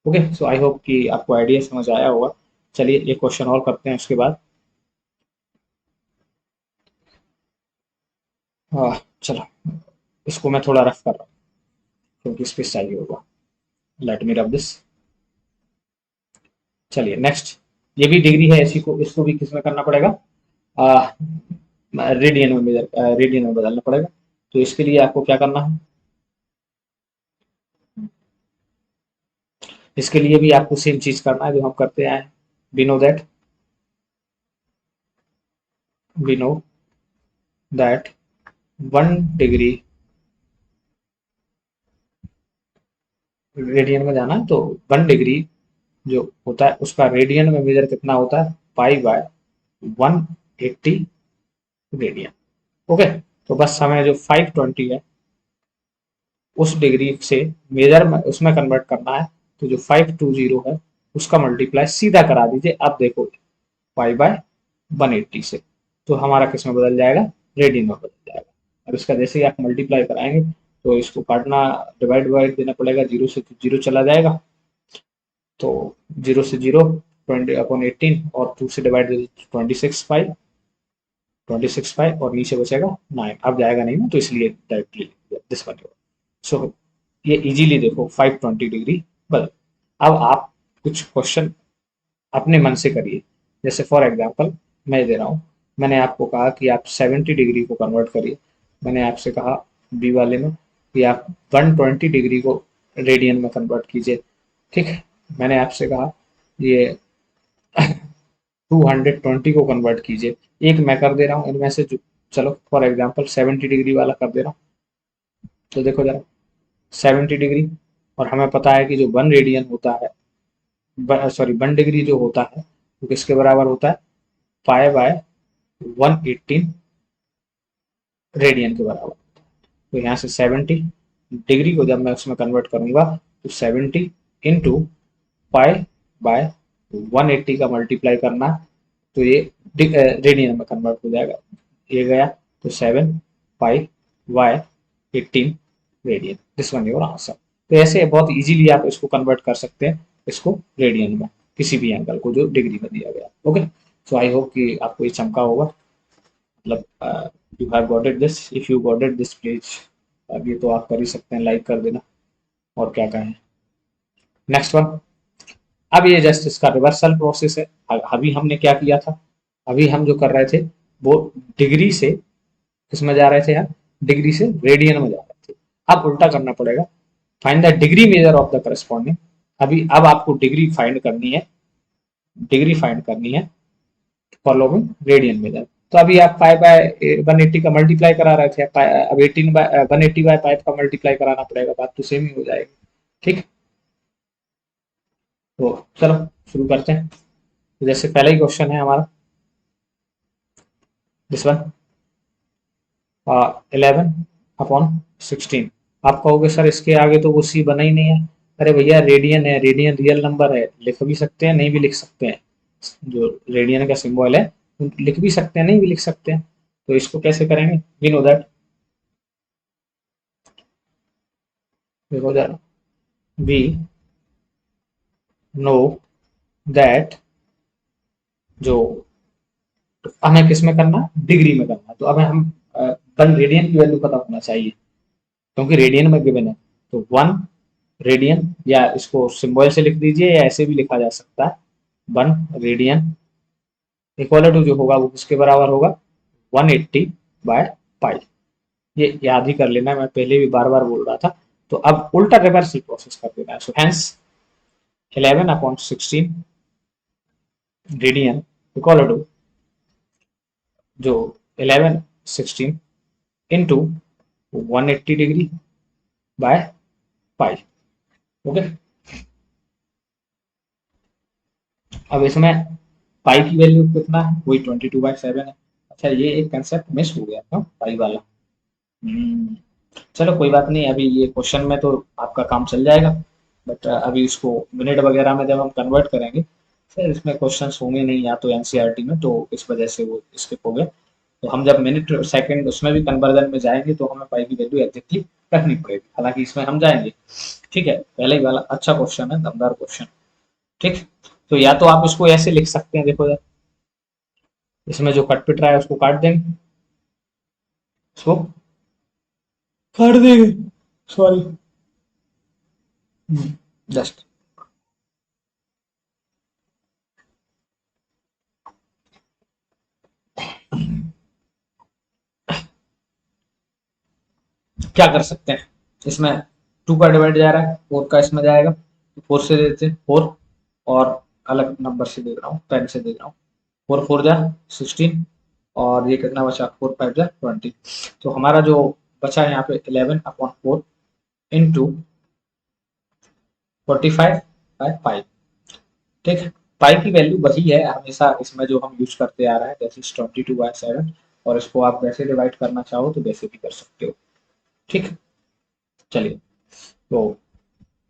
Speaker 1: Okay, so I hope कि आपको आइडिया समझ आया होगा। चलिए एक क्वेश्चन और करते हैं उसके बाद। चलो इसको मैं थोड़ा रफ कर रहा हूँ क्योंकि स्पेस चाहिए होगा, लेट मी रफ दिस। चलिए नेक्स्ट, ये भी डिग्री है, इसी को इसको भी किस में करना पड़ेगा, रेडियन में रेडियन में बदलना पड़ेगा। तो इसके लिए आपको क्या करना है, इसके लिए भी आपको सेम चीज करना है जो हम करते आए, we know that, we know that 1 degree, radian में जाना है तो 1 डिग्री जो होता है उसका रेडियन में मेजर कितना होता है, पाई/180 रेडियन। ओके, तो बस हमें जो 520 है उस डिग्री से मेजर में उसमें कन्वर्ट करना है, तो जो 520 है उसका मल्टीप्लाई सीधा करा दीजिए। अब देखो पाई/180 से, तो हमारा किस में बदल जाएगा, रेडियन में बदल जाएगा। अब इसका जैसे ही आप मल्टीप्लाई कराएंगे तो इसको काटना, डिवाइड डिवाइड देना पड़ेगा, जीरो से तो जीरो चला जाएगा, तो जीरो से जीरो 20/18 और 2 से डिवाइड 26 पाई और नीचे बचेगा 9। अब जाएगा नहीं ना, तो इसलिए डायरेक्टली दिस वन। सो ये इजीली देखो 520 डिग्री बदल। अब आप कुछ क्वेश्चन अपने मन से करिए, जैसे फॉर एग्जांपल मैं दे रहा हूँ, मैंने आपको कहा कि आप 70 डिग्री को कन्वर्ट करिए। मैंने आपसे कहा बी वाले में कि आप 120 डिग्री को रेडियन में कन्वर्ट कीजिए। ठीक है, मैंने आपसे कहा ये 220 को कन्वर्ट कीजिए। एक मैं कर दे रहा हूँ इनमें से, चलो फॉर एग्जांपल 70 डिग्री वाला कर दे रहा हूँ। तो देखो जरा 70 डिग्री, और हमें पता है कि जो 1 रेडियन होता है, सॉरी 1 डिग्री जो होता है वो किसके बराबर होता है, पाई/118 रेडियन के बराबर। तो यहाँ से 70 डिग्री को जब मैं उसमें कन्वर्ट करूंगा तो 70 इंटू पाई/180 का मल्टीप्लाई करना, तो ये रेडियन में कन्वर्ट हो जाएगा। ये गया तो 7 पाई/18 radian, this one your answer. तो ऐसे बहुत इजीली आप इसको कन्वर्ट कर सकते हैं, इसको रेडियन में, किसी भी एंगल को जो डिग्री में दिया गया। ओके, सो आई होप कि आपको ये चमका होगा, मतलब you have got it this. If you got it this please, अब ये तो आप कर ही सकते हैं, लाइक कर देना, और क्या कहें। नेक्स्ट वन, अब ये जस्ट इसका रिवर्सल प्रोसेस है। अभी हमने क्या किया था, अभी हम जो कर रहे थे वो डिग्री से किसमें जा रहे थे यार, डिग्री से रेडियन में जा रहे थे। अब उल्टा करना पड़ेगा, find the degree major of the corresponding. अभी अब आपको डिग्री फाइंड करनी है, डिग्री फाइंड करनी है फॉलोइंग रेडियन मेजर। तो अभी आप पाई/180 का मल्टीप्लाई करा रहे थे, अब 180/5 का मल्टीप्लाई कराना पड़ेगा, बात तो सेम ही हो जाएगी। ठीक, तो चलो शुरू करते हैं। तो जैसे पहला ही क्वेश्चन है हमारा दिस वन, 11/16। आप कहोगे सर इसके आगे तो वो सी बना ही नहीं है। अरे भैया रेडियन है, रेडियन रियल नंबर है, लिख भी सकते हैं नहीं भी लिख सकते हैं, जो रेडियन का सिंबल है लिख भी सकते हैं नहीं भी लिख सकते हैं। तो इसको कैसे करेंगे, वी नो दैट, देखो जरा, वी नो दैट, जो हमें किस में करना, डिग्री में करना। तो अब हम वन रेडियन की वैल्यू पता होना चाहिए, क्योंकि रेडियन में गिवन है। तो 1 रेडियन, या इसको सिंबल से लिख दीजिए या ऐसे भी लिखा जा सकता है, 1 रेडियन इक्वल टू जो होगा वो किसके बराबर होगा, 180/पाई। ये याद ही कर लेना, मैं पहले भी बार बार बोल रहा था। तो अब उल्टा रिवर्सल प्रोसेस कर देना है। So hence 11/16 radian equal to जो 11/16 into 180 degree by pi. Okay, अब इसमें पाई की वैल्यू कितना है, वही 22/7 है। अच्छा, ये एक कंसेप्ट मिस हो गया था पाई वाला। चलो कोई बात नहीं, अभी ये क्वेश्चन में तो आपका काम चल जाएगा, बट अभी इसको मिनट वगैरह में जब हम कन्वर्ट करेंगे, फिर इसमें क्वेश्चंस होंगे नहीं या तो एनसीईआरटी में, तो इस वजह से वो स्किप हो गए। तो हम जब मिनट सेकंड उसमें भी कन्वर्जन में जाएंगे तो हमें पाई की वैल्यू एग्जैक्टली रखनी पड़ेगी, हालांकि इसमें हम जाएंगे। ठीक है, पहले ही वाला अच्छा क्वेश्चन है, दमदार क्वेश्चन। ठीक, तो या तो आप इसको ऐसे लिख सकते हैं, देखो यार, इसमें जो कट पिट रहा है उसको काट देंगे, इसको काट देंगे, सॉरी, जस्ट क्या कर सकते हैं, इसमें 2 का डिवाइड जा रहा है, 4 का इसमें जाएगा, तो 4 से देते हैं 4, और अलग नंबर से देख रहा हूँ, पेन से देख रहा हूँ, 4 4 जा 16, और ये कितना बचा, 4 5 20। तो हमारा जो बचा यहाँ पे 11/4 इंटू 45/5। ठीक है, पाई की वैल्यू वही है हमेशा इसमें जो हम यूज करते आ रहे हैं, दैट इज 22/7। और इसको आप वैसे डिवाइड करना चाहो तो वैसे भी कर सकते हो। ठीक है, चलिए, तो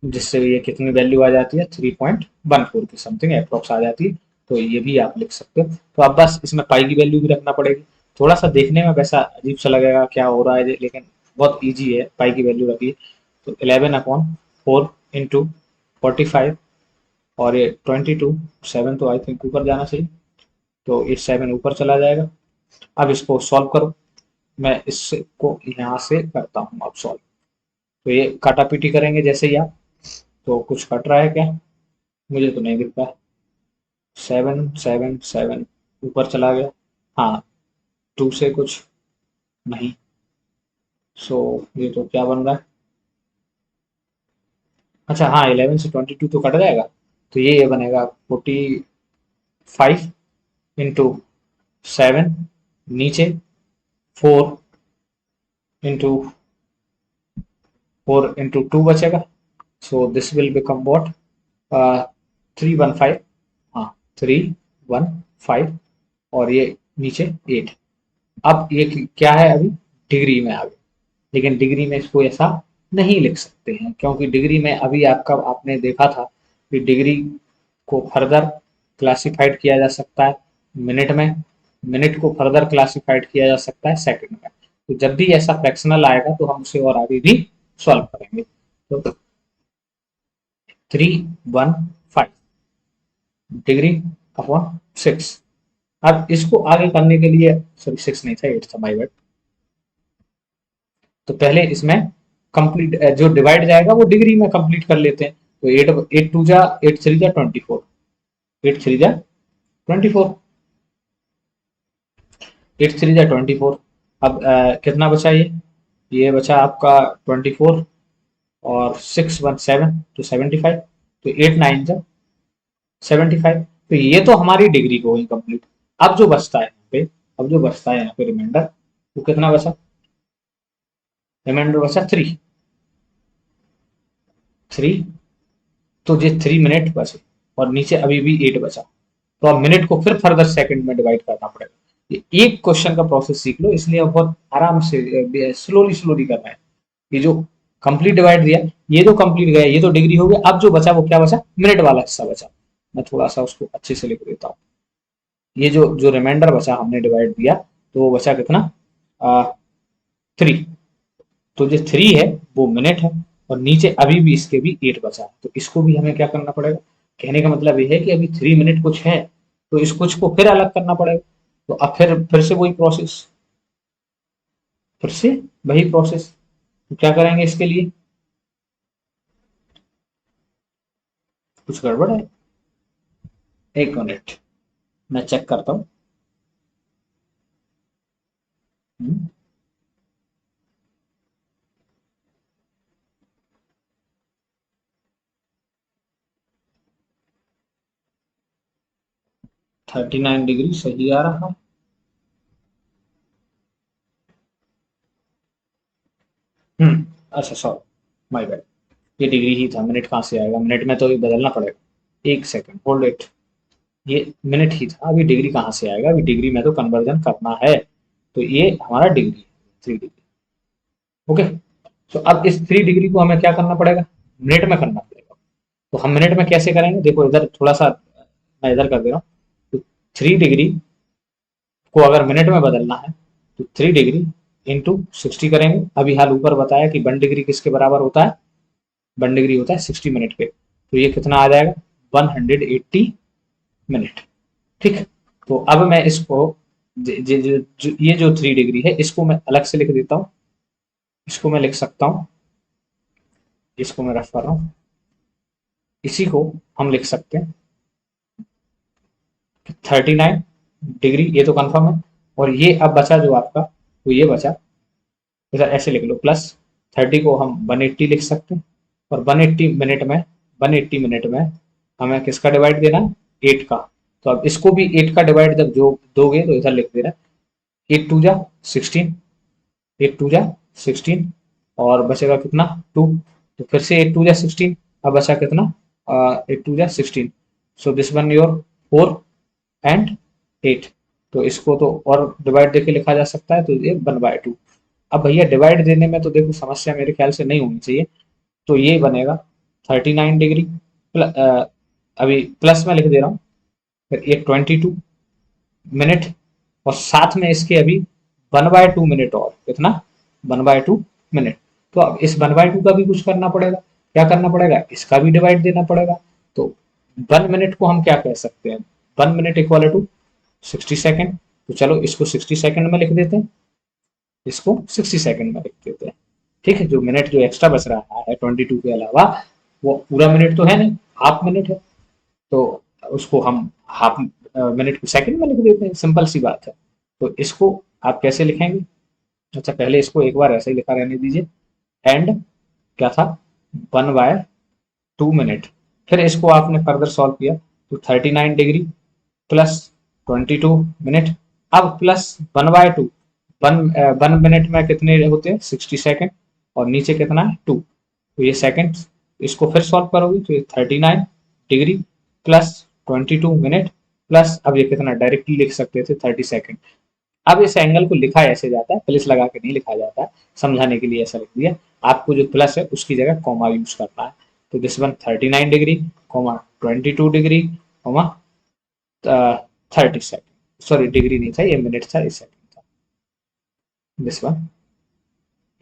Speaker 1: जिससे ये कितनी वैल्यू आ जाती है, 3.14 की समथिंग अप्रोक्स आ जाती है। तो ये भी आप लिख सकते हो। तो अब बस इसमें पाई की वैल्यू भी रखना पड़ेगी। थोड़ा सा देखने में वैसा अजीब सा लगेगा क्या हो रहा है, लेकिन बहुत ईजी है। पाई की वैल्यू रखिए, तो 11/4 इंटू 45, और ये 22, 7 तो आई थिंक ऊपर जाना चाहिए, तो ये 7 ऊपर चला जाएगा। अब इसको सॉल्व करो, मैं इसको यहाँ से करता हूँ अब सॉल्व। तो ये काटा पीटी करेंगे जैसे ही आप, तो कुछ कट रहा है क्या, मुझे तो नहीं दिख रहा। 7 7 7 ऊपर चला गया, हाँ, 2 से कुछ नहीं। सो ये तो क्या बन रहा है, अच्छा हाँ, 11 से 22 तो कट जाएगा, तो ये बनेगा 45/7, नीचे 4 इंटू 2 बचेगा। सो दिस विल बिकम वॉट, 315, हाँ, 315, और ये नीचे 8। अब ये क्या है, अभी डिग्री में आ गया, लेकिन डिग्री में इसको ऐसा नहीं लिख सकते हैं, क्योंकि डिग्री में अभी आपका आपने देखा था कि डिग्री को फर्दर क्लासिफाइड किया जा सकता है मिनट में, मिनट को फर्दर क्लासिफाइड किया जा सकता है सेकंड में। तो जब भी ऐसा फ्रैक्शनल आएगा तो हम उसे और आगे भी सॉल्व करेंगे। तो 315 डिग्री अपॉन 6। अब इसको आगे करने के लिए, सॉरी 6 नहीं था, 8 था, माय बैड। तो पहले इसमें कंप्लीट जो डिवाइड जाएगा वो डिग्री में कंप्लीट कर लेते हैं। तो 8 8 2 जा 8 3 जा 24, 8 3 जा 24, 8 3 जा 24। अब कितना बचा ये बचा आपका 24, और 6 1 7 तो 75, तो 8 9 जा 75। तो ये तो हमारी डिग्री हो गई कंप्लीट। अब जो बचता है यहाँ पे, अब जो बचता है यहाँ पे रिमाइंडर, वो कितना बचा, रिमाइंडर बचा 3। तो ये 3 मिनट बचे, और नीचे अभी भी 8 बचा। तो अब मिनट को फिर फर्दर सेकंड में डिवाइड करना पड़ेगा। ये एक क्वेश्चन का प्रोसेस सीख लो, इसलिए अब बहुत आराम से स्लोली स्लोली करना है। ये जो कंप्लीट डिवाइड दिया, ये तो कंप्लीट गया, ये तो डिग्री हो गया। अब जो बचा वो क्या बचा, मिनट वाला हिस्सा बचा। मैं थोड़ा सा उसको अच्छे से लिख देता हूँ। ये जो जो रिमाइंडर बचा हमने डिवाइड दिया, तो वो बचा कितना, 3। तो जो 3 है वो मिनट है, और नीचे अभी भी इसके भी 8 बचा है। तो इसको भी हमें क्या करना पड़ेगा, कहने का मतलब ये है कि अभी 3 मिनट कुछ है, तो इस कुछ को फिर अलग करना पड़ेगा। तो अब फिर से वही प्रोसेस, फिर से वही प्रोसेस। तो क्या करेंगे इसके लिए, कुछ गड़बड़ है, एक मिनट मैं चेक करता हूँ। 39 डिग्री सही आ रहा है। अच्छा सॉरी, माय बैड, ये डिग्री ही था, मिनट कहाँ से आएगा, मिनट में तो ये बदलना पड़ेगा। एक सेकंड होल्ड इट, ये मिनट ही था, अभी डिग्री कहाँ से आएगा, अभी डिग्री में तो कन्वर्जन करना है। तो ये हमारा डिग्री, 3 डिग्री। ओके, तो अब इस 3 डिग्री को हमें क्या करना पड़ेगा, मिनट में करना पड़ेगा। तो हम मिनट में कैसे करेंगे, देखो इधर थोड़ा सा मैं इधर कर दे रहा हूँ। तो 3 डिग्री को अगर मिनट में बदलना है, तो 3 डिग्री इंटू 60 करेंगे। अभी हाल ऊपर बताया कि 1 डिग्री किसके बराबर होता है, 1 डिग्री होता है 60 मिनट के। तो ये कितना आ जाएगा, 180 मिनट। ठीक है, तो अब मैं इसको ये जो 3 डिग्री है इसको मैं अलग से लिख देता हूँ। इसको मैं लिख सकता हूँ, इसको मैं रफ कर रहा हूँ, इसी को हम लिख सकते हैं 39 डिग्री, ये तो कंफर्म है। और ये अब बचा जो आपका, तो ये बचा, इधर ऐसे लिख लो, प्लस 30 को हम 180 लिख सकते हैं। और 180 मिनट में हमें किसका डिवाइड देना है, 8 का। तो अब इसको भी 8 का डिवाइड जब जो दोगे तो इधर लिख देना 8 टू जा 16, 8 टू जा 16 और बचेगा कितना 2, तो फिर से 8 टू जा 16, अब बचा कितना 8 टू जा 16, सो दिस वन योर 4 एंड 8, तो इसको तो और डिवाइड देके लिखा जा सकता है, तो ये 1/2। अब भैया डिवाइड देने में तो देखो समस्या मेरे ख्याल से नहीं होनी चाहिए, तो ये बनेगा 39 डिग्री अभी प्लस में लिख दे रहा हूँ, फिर ये 22 मिनट और साथ में इसके अभी 1/2 मिनट और कितना 1/2 मिनट। तो अब इस 1/2 का भी कुछ करना पड़ेगा, क्या करना पड़ेगा, इसका भी डिवाइड देना पड़ेगा। तो 1 मिनट को हम क्या कह सकते हैं, 1 मिनट इक्वल टू 60 सेकेंड, तो चलो इसको 60 सेकेंड में लिख देते हैं, इसको 60 सेकेंड में लिख देते हैं। ठीक है, जो मिनट जो एक्स्ट्रा बच रहा है 22 के अलावा, वो पूरा मिनट तो है नहीं, हाफ मिनट है, तो उसको हम हाफ मिनट को सेकंड में लिख देते हैं, सिंपल सी बात है। तो इसको आप कैसे लिखेंगे, अच्छा पहले इसको एक बार ऐसे ही लिखा रहने दीजिए, एंड क्या था 1/2 मिनट, फिर इसको आपने फर्दर सॉल्व किया तो 39 डिग्री प्लस 22 मिनट, अब प्लस 1/2, 1 मिनट में कितने होते हैं 60 सेकेंड और नीचे कितना है 2, तो ये सेकेंड, इसको फिर सॉल्व करोगे तो ये 39 डिग्री प्लस 22 मिनट प्लस अब ये कितना डायरेक्टली लिख सकते थे 30 सेकेंड। अब इस एंगल को लिखा ऐसे जाता है, प्लस लगा के नहीं लिखा जाता है, समझाने के लिए ऐसा लिख दिया। आपको जो प्लस है उसकी जगह कॉमा यूज करना है, तो this one 39 degree comma 22 degree comma 30 second, sorry degree नहीं था ये मिनट था, ये सेकेंड था, दिस वन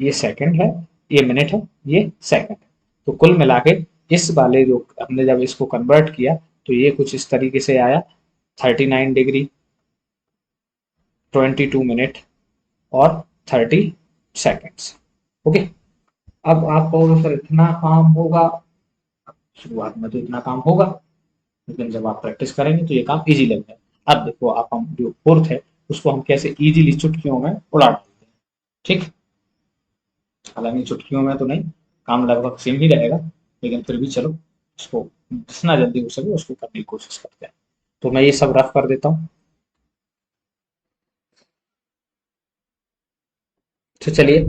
Speaker 1: ये सेकंड है, ये मिनट है, ये सेकंड है। तो कुल मिला के इस वाले जो हमने जब इसको कन्वर्ट किया तो ये कुछ इस तरीके से आया 39 डिग्री 22 मिनट और 30 सेकेंड्स। ओके, अब आप कहोगे सर इतना काम होगा, शुरुआत में तो इतना काम होगा, लेकिन जब आप प्रैक्टिस करेंगे तो ये काम इजी लगेगा। अब देखो आप हम जो फोर्थ है उसको हम कैसे इजीली चुटकियों में उड़ा देते हैं। ठीक, हालांकि चुटकियों में तो नहीं, काम लगभग सेम ही रहेगा, लेकिन फिर भी चलो इसको जितना जल्दी हो सके उसको करने की कोशिश करते हैं। तो मैं ये सब रफ कर देता हूँ, तो चलिए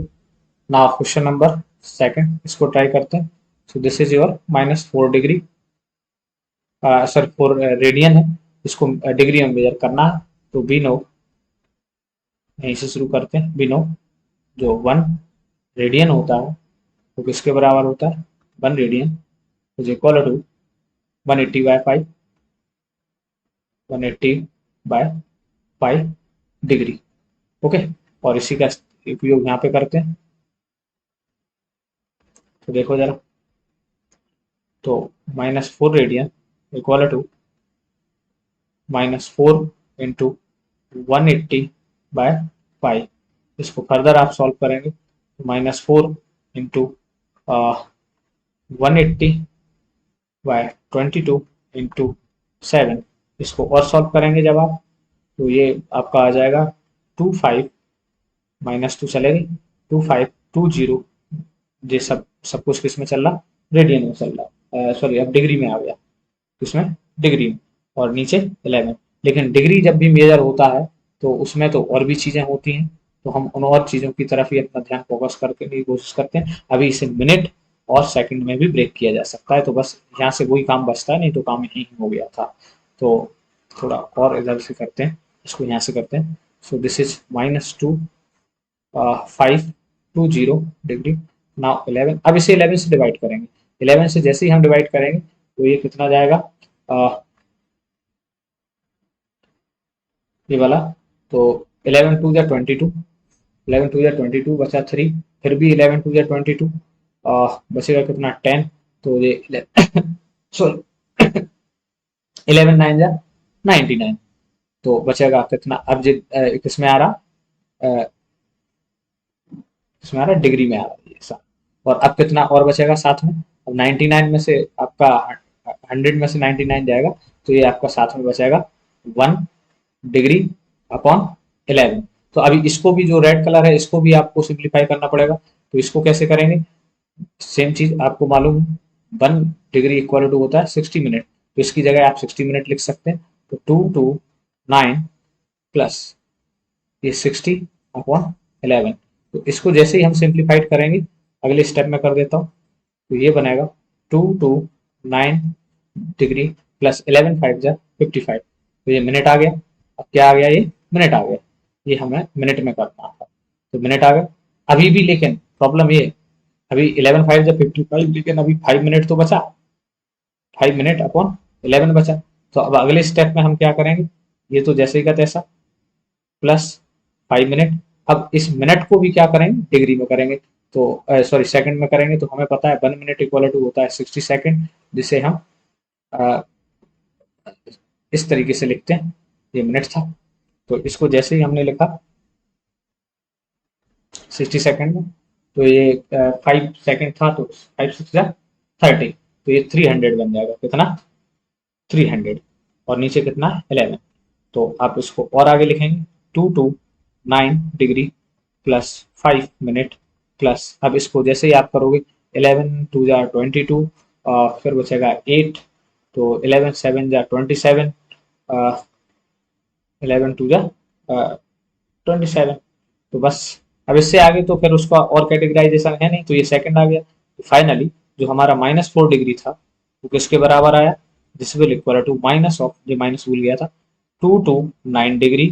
Speaker 1: नाउ क्वेश्चन नंबर सेकंड इसको ट्राई करते हैं। सो this is your -4 degree, sir 4 radian है, इसको डिग्री में मेजर करना है, तो बी नो, यहीं से शुरू करते हैं, बी नो जो 1 रेडियन होता है वो किसके बराबर होता है, 1 radian is equal to 180/5, 180/5 degree. Okay, और इसी का उपयोग यहाँ पे करते हैं, तो देखो जरा, तो -4 रेडियन इक्वल टू -4 इंटू 180/5, इसको फर्दर आप सॉल्व करेंगे तो -4 इंटू 180/22 इंटू 7, इसको और सॉल्व करेंगे जब आप, तो ये आपका आ जाएगा 25 -2 चलेगी 2520, ये सब कुछ किस में चल रहा, रेडियन में चल रहा, सॉरी अब डिग्री में आ गया, किसमें डिग्री में, और नीचे 11। लेकिन डिग्री जब भी मेजर होता है तो उसमें तो और भी चीजें होती हैं, तो हम उन और चीजों की तरफ ही अपना ध्यान फोकस करके की कोशिश करते हैं। अभी इसे मिनट और सेकंड में भी ब्रेक किया जा सकता है, तो बस यहाँ से वही काम बचता है, नहीं तो काम यही हो गया था। तो थोड़ा और इधर से करते हैं, इसको यहाँ से करते हैं। सो दिस इज -2 520 डिग्री, नाउ 11, अब इसे 11 से डिवाइड करेंगे, 11 से जैसे ही हम डिवाइड करेंगे तो ये कितना जाएगा, ये वाला, तो 11 टू या 22, 11 टू या 22 बचा 3, फिर भी 11 टू या 22, बचेगा कितना 10, तो ये सॉरी 11 9 जा 99, तो बचेगा कितना, अब जो किसमें आ रहा, इसमें आ रहा है डिग्री में आ रहा है ये सब, और अब कितना और बचेगा साथ में, अब 99 में से आपका 100 में से 99 जाएगा, तो ये आपका साथ में बचेगा 1 डिग्री अपॉन 11। तो अभी इसको भी जो रेड कलर है इसको भी आपको सिंप्लीफाई करना पड़ेगा, तो इसको कैसे करेंगे, सेम चीज आपको मालूम है 1 डिग्री इक्वल टू होता है 60 मिनट, तो इसकी जगह आप 60 मिनट लिख सकते हैं, तो 2 to 9 प्लस ये 60/11। तो इसको जैसे ही हम सिंप्लीफाइड करेंगे, अगले स्टेप में कर देता हूँ, तो ये बनेगा 229 डिग्री प्लस 11 5 जा 55। तो ये मिनट आ गया। अब क्या आ गया, ये मिनट आ गया। ये हमें मिनट में करना था, तो मिनट आ गया। अभी भी लेकिन प्रॉब्लम ये, अभी 11 5 जा 55, लेकिन अभी 5 मिनट तो बचा, 5 मिनट/11 बचा। तो अब अगले स्टेप में हम क्या करेंगे, ये तो जैसे ही का तैसा प्लस 5 मिनट। अब इस मिनट को भी क्या करेंगे, डिग्री में करेंगे, तो सॉरी सेकंड में करेंगे। तो हमें पता है 1 मिनट इक्वल टू होता है 60 सेकंड, जिसे हम अ, इस तरीके से लिखते हैं। ये मिनट था, तो इसको जैसे ही हमने लिखा 60 सेकंड में, तो ये 5 सेकंड था, तो 5 6 जा 30। तो ये 300 बन जाएगा। कितना, 300। और नीचे कितना है, 11। तो आप इसको और आगे लिखेंगे, 229 डिग्री प्लस 5 मिनट प्लस, अब इसको जैसे ही आप करोगे, 11 2 जा 22, फिर बचेगा 8, तो 11 7 जा 27, 11 2 जा 27। तो बस, अब इससे आगे तो फिर उसका और कैटेगराइजेशन है नहीं, तो ये सेकंड आ गया। तो फाइनली जो हमारा -4 डिग्री था, वो किसके बराबर आया, this will equal to minus of, जो माइनस भूल गया था, 229 degree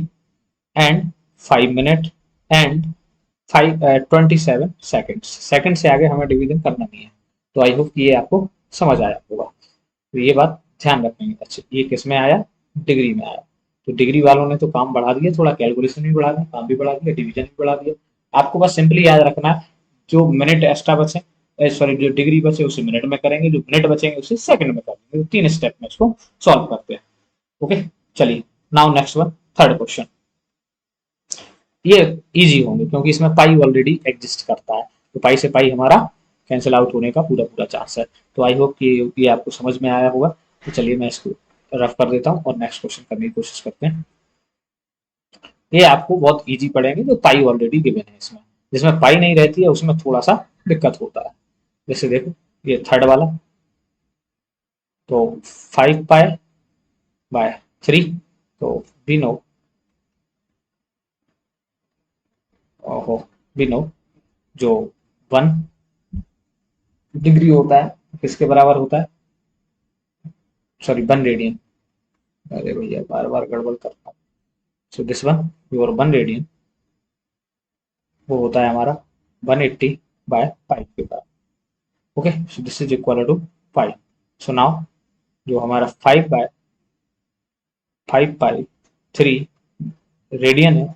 Speaker 1: and 5 minute and 27 second. Second से आगे हमें डिवीजन करना नहीं है। तो आई होप कि ये आपको समझ आया होगा। तो ये बात ध्यान रखेंगे। अच्छा, ये किस में आया, डिग्री में आया। तो डिग्री वालों ने तो काम बढ़ा दिया, थोड़ा कैलकुलेशन भी बढ़ा दिया, काम भी बढ़ा दिया, डिवीजन भी बढ़ा दिया। आपको बस सिंपली याद रखना है, जो मिनट एक्स्ट्रा बचे, सॉरी जो डिग्री बचे उसे मिनट में करेंगे, जो मिनट बचेंगे उसे सेकंड में करेंगे। तो 3 स्टेप में इसको सॉल्व करते हैं। ओके, चलिए now next one, third question. ये इजी होंगे क्योंकि इसमें पाई ऑलरेडी एग्जिस्ट करता है, तो पाई से पाई हमारा कैंसिल आउट होने का पूरा पूरा चांस है। तो आई होप कि ये आपको समझ में आया होगा। तो चलिए मैं इसको रफ कर देता हूँ और नेक्स्ट क्वेश्चन करने की कोशिश करते हैं। ये आपको बहुत इजी पड़ेंगे, जो पाई ऑलरेडी गिवन है इसमें। जिसमें पाई नहीं रहती है उसमें थोड़ा सा दिक्कत होता है। जैसे देखो, ये थर्ड वाला, तो 5 पाई/3। तो वी नो, ओहो, वी नो जो 1 डिग्री होता है किसके बराबर होता है, सॉरी 1 रेडियन। अरे भैया बार बार गड़बड़ करता हूँ। So this one, your 1 radian, वो होता है हमारा 180/5 के बराबर। Okay, so this is equal to 5। So now जो हमारा 5/5/3 रेडियन है,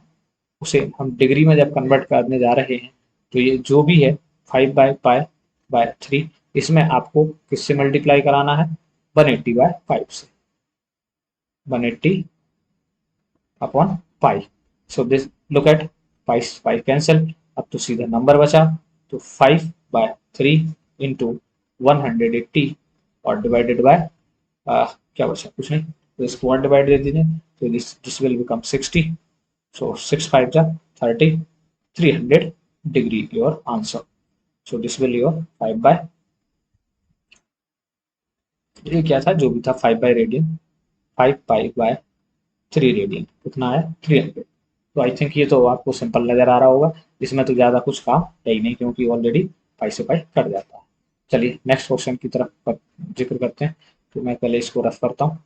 Speaker 1: उसे हम डिग्री में जब कन्वर्ट करने जा रहे हैं, तो ये जो भी है 5/5/3, इसमें आपको किससे मल्टीप्लाई कराना है, 180/5 से, 180/पाई। So this, look at, pi pi cancel, अब तो सीधा नंबर बचा। तो 5/3 इंटू 180 और डिवाइडेड बाय, क्या बचा, कुछ नहीं, तो इसको 1 डिवाइड दे दीजिए, तो दिस विल बिकम 60। सो 6 5 जा 30, 300 degree your answer. So this will your 5 by, ये क्या था जो भी था, 5/रेडियन, 5 पाई/3 रेडियन, कितना है, 300। तो आई थिंक ये तो आपको सिंपल नजर आ रहा होगा। इसमें तो ज्यादा कुछ काम है ही नहीं, क्योंकि ऑलरेडी पाई से पाई कट जाता है। चलिए नेक्स्ट क्वेश्चन की तरफ जिक्र करते हैं। तो मैं पहले इसको रफ करता हूँ।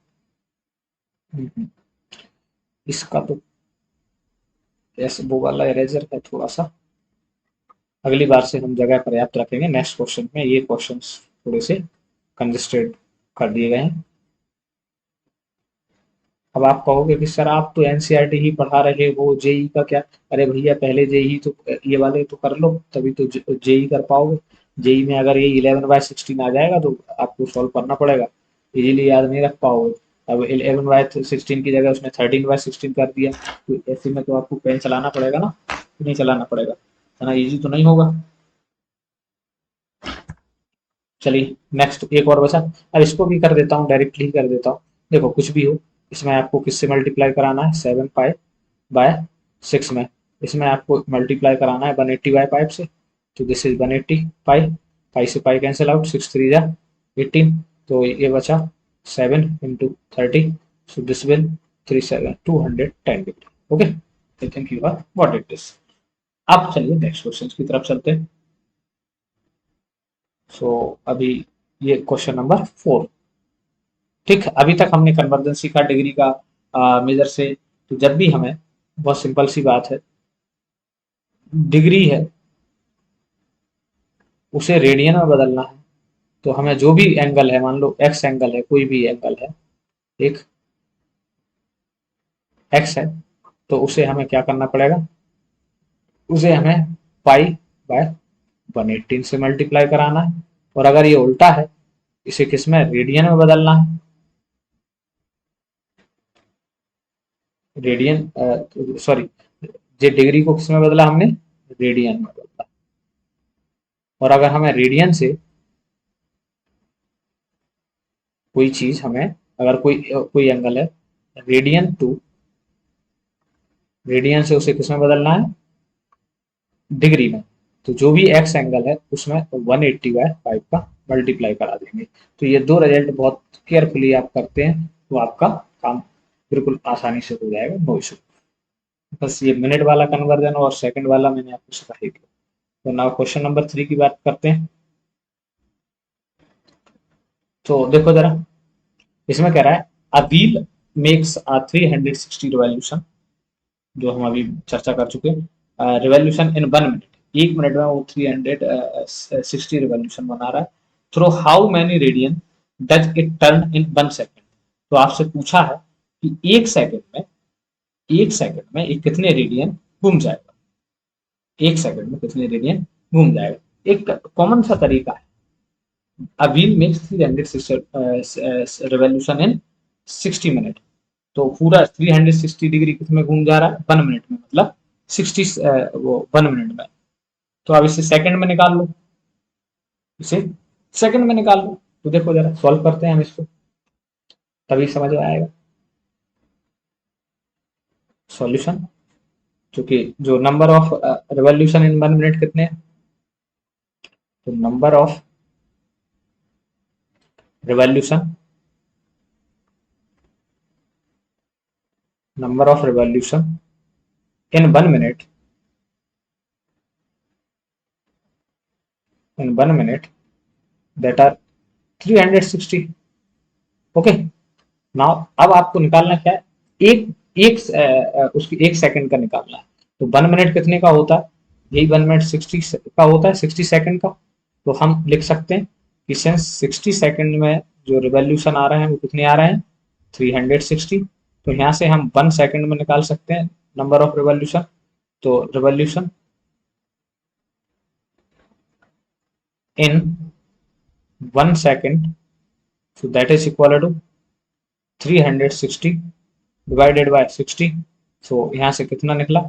Speaker 1: इसका तो ऐसे वो वाला इरेजर है थोड़ा सा, अगली बार से हम जगह पर्याप्त रखेंगे। नेक्स्ट क्वेश्चन में ये क्वेश्चन थोड़े से कंजेस्टेड कर दिए गए हैं। अब आप कहोगे कि सर आप तो एनसीईआरटी ही पढ़ा रहे हो, जेई का क्या। अरे भैया पहले जेई तो, ये वाले तो कर लो, तभी तो जेई कर पाओगे। जेई में अगर ये 11/16 आ जाएगा तो आपको सॉल्व करना पड़ेगा, इजीली याद नहीं रख पाओगे। अब 11/16 की जगह उसने 13/16 कर दिया, तो ऐसे में तो आपको पेन चलाना पड़ेगा ना, नहीं चलाना पड़ेगा, है ना, ईजी तो नहीं होगा। चलिए नेक्स्ट एक और बचा। अब इसको भी कर देता हूँ, डायरेक्टली कर देता हूँ। देखो कुछ भी हो, इसमें आपको किससे मल्टीप्लाई कराना है, 7 पाई/6 में। इसमें आपको मल्टीप्लाई कराना है 180/5 से। तो दिस इज 180 पाई, पाई से पाई कैंसिल आउट, 6 3 जा 18। तो ये बचा 7 into 30। So this will 37 210 degree. Okay, I think you are what it is. अब चलिए नेक्स्ट क्वेश्चन की तरफ चलते हैं। सो अभी ये क्वेश्चन नंबर 4। ठीक, अभी तक हमने कन्वर्जेंसी का डिग्री का मेजर से, तो जब भी हमें, बहुत सिंपल सी बात है, डिग्री है उसे रेडियन में बदलना है। तो हमें जो भी एंगल है, मान लो एक्स एंगल है, कोई भी एंगल है, एक एक्स है, तो उसे हमें क्या करना पड़ेगा, उसे हमें पाई बाय 118 से मल्टीप्लाई कराना है। और अगर ये उल्टा है, इसे किस में, रेडियन में बदलना है। रेडियन सॉरी, ये डिग्री को किस में बदला हमने, रेडियन में बदला। और अगर हमें रेडियन से कोई चीज हमें, अगर कोई कोई एंगल है, रेडियन टू, रेडियन से उसे किस में बदलना है, डिग्री में। तो जो भी एक्स एंगल है उसमें 180 बाय 5 का मल्टीप्लाई करा देंगे। तो ये दो रिजल्ट बहुत केयरफुली आप करते हैं तो आपका काम बिल्कुल आसानी से हो जाएगा, नो इशू। बस ये मिनट वाला कन्वर्जन और सेकंड वाला मैंने आपको सिखा ही दिया। तो नाउ क्वेश्चन नंबर 3 की बात करते हैं। तो देखो जरा, इसमें कह रहा है a wheel makes a 360 revolution, जो हम अभी चर्चा कर चुके हैं, रिवॉल्यूशन इन 1 मिनट, 1 मिनट में वो 360 रिवॉल्यूशन बना रहा है। Throw how many radian does it turn in 1 second. तो आपसे पूछा है कि 1 सेकेंड में, 1 सेकेंड में ये कितने रेडियन घूम जाएगा, 1 सेकेंड में कितने रेडियन घूम जाएगा। एक कॉमन सा तरीका है, a wheel makes 360 revolution in 60 minute. तो पूरा 360 डिग्री कितने घूम जा रहा है, 1 मिनट में, मतलब 60 वो 1 मिनट में। तो अब इसे सेकंड में निकाल लो, इसे सेकंड में निकाल लो। तो देखो जरा सॉल्व करते हैं हम इसको, तभी समझ में आएगा सॉल्यूशन। क्योंकि जो number of revolution in 1 minute कितने हैं, तो number of revolution, number of revolution in 1 minute, in 1 minute that are 360। Okay, now अब आपको निकालना क्या है, एक एक उसकी 1 सेकंड का निकालना है। तो 1 मिनट कितने का होता है, यही 1 मिनट 60 का होता है, 60 सेकंड का। तो हम लिख सकते हैं कि सिंस 60 सेकंड में जो रिवॉल्यूशन आ रहे हैं वो कितने आ रहे हैं, 360। तो यहाँ से हम 1 सेकंड में निकाल सकते हैं नंबर ऑफ रिवॉल्यूशन। तो revolution in 1 second, so that is equal to 360 divided by 60। so यहाँ से कितना निकला,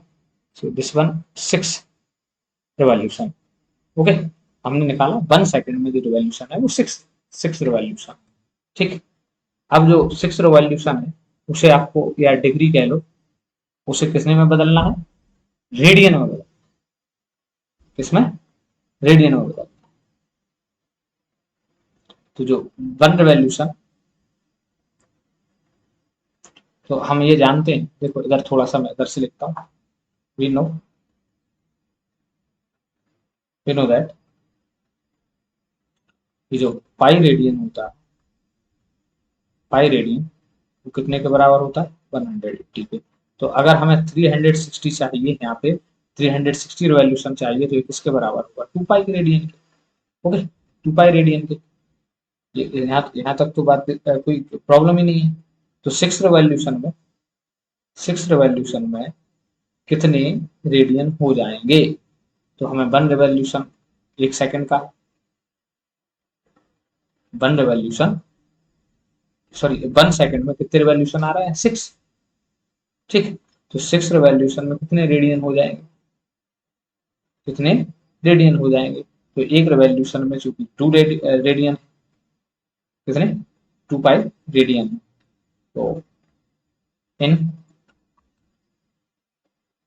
Speaker 1: so this one 6 revolution. Okay, हमने निकाला 1 सेकंड में जो रिवॉल्यूशन है वो 6 रिवॉल्यूशन। ठीक, अब जो 6 रिवॉल्यूशन है उसे आपको, या डिग्री कह लो, उसे किसने में बदलना है, रेडियन में बदलना। किसमें, रेडियन में बदलना। तो जो 1 रिवॉल्यूशन, तो हम ये जानते हैं, देखो इधर थोड़ा सा मैं इधर से लिखता हूँ। We know, we know that ये जो पाई रेडियन होता है, पाई रेडियन वो कितने के बराबर होता है, 180 के। तो अगर हमें 360 चाहिए, यहाँ पे 360 रिवॉल्यूशन चाहिए, तो ये किसके बराबर होगा, 2 पाई के रेडियन के। ओके, 2 पाई रेडियन के। यहाँ तक तो बात कोई प्रॉब्लम ही नहीं है। तो 6 रिवॉल्यूशन में कितने रेडियन हो जाएंगे, तो हमें 1 रिवॉल्यूशन 1 सेकंड का, 1 रिवॉल्यूशन सॉरी 1 सेकंड में कितने रिवॉल्यूशन आ रहा है, 6। ठीक, तो 6 रिवॉल्यूशन में कितने रेडियन हो जाएंगे, कितने रेडियन हो जाएंगे। तो एक रिवॉल्यूशन में चूंकि 2 रेडियन, कितने, 2 पाई रेडियन। तो इन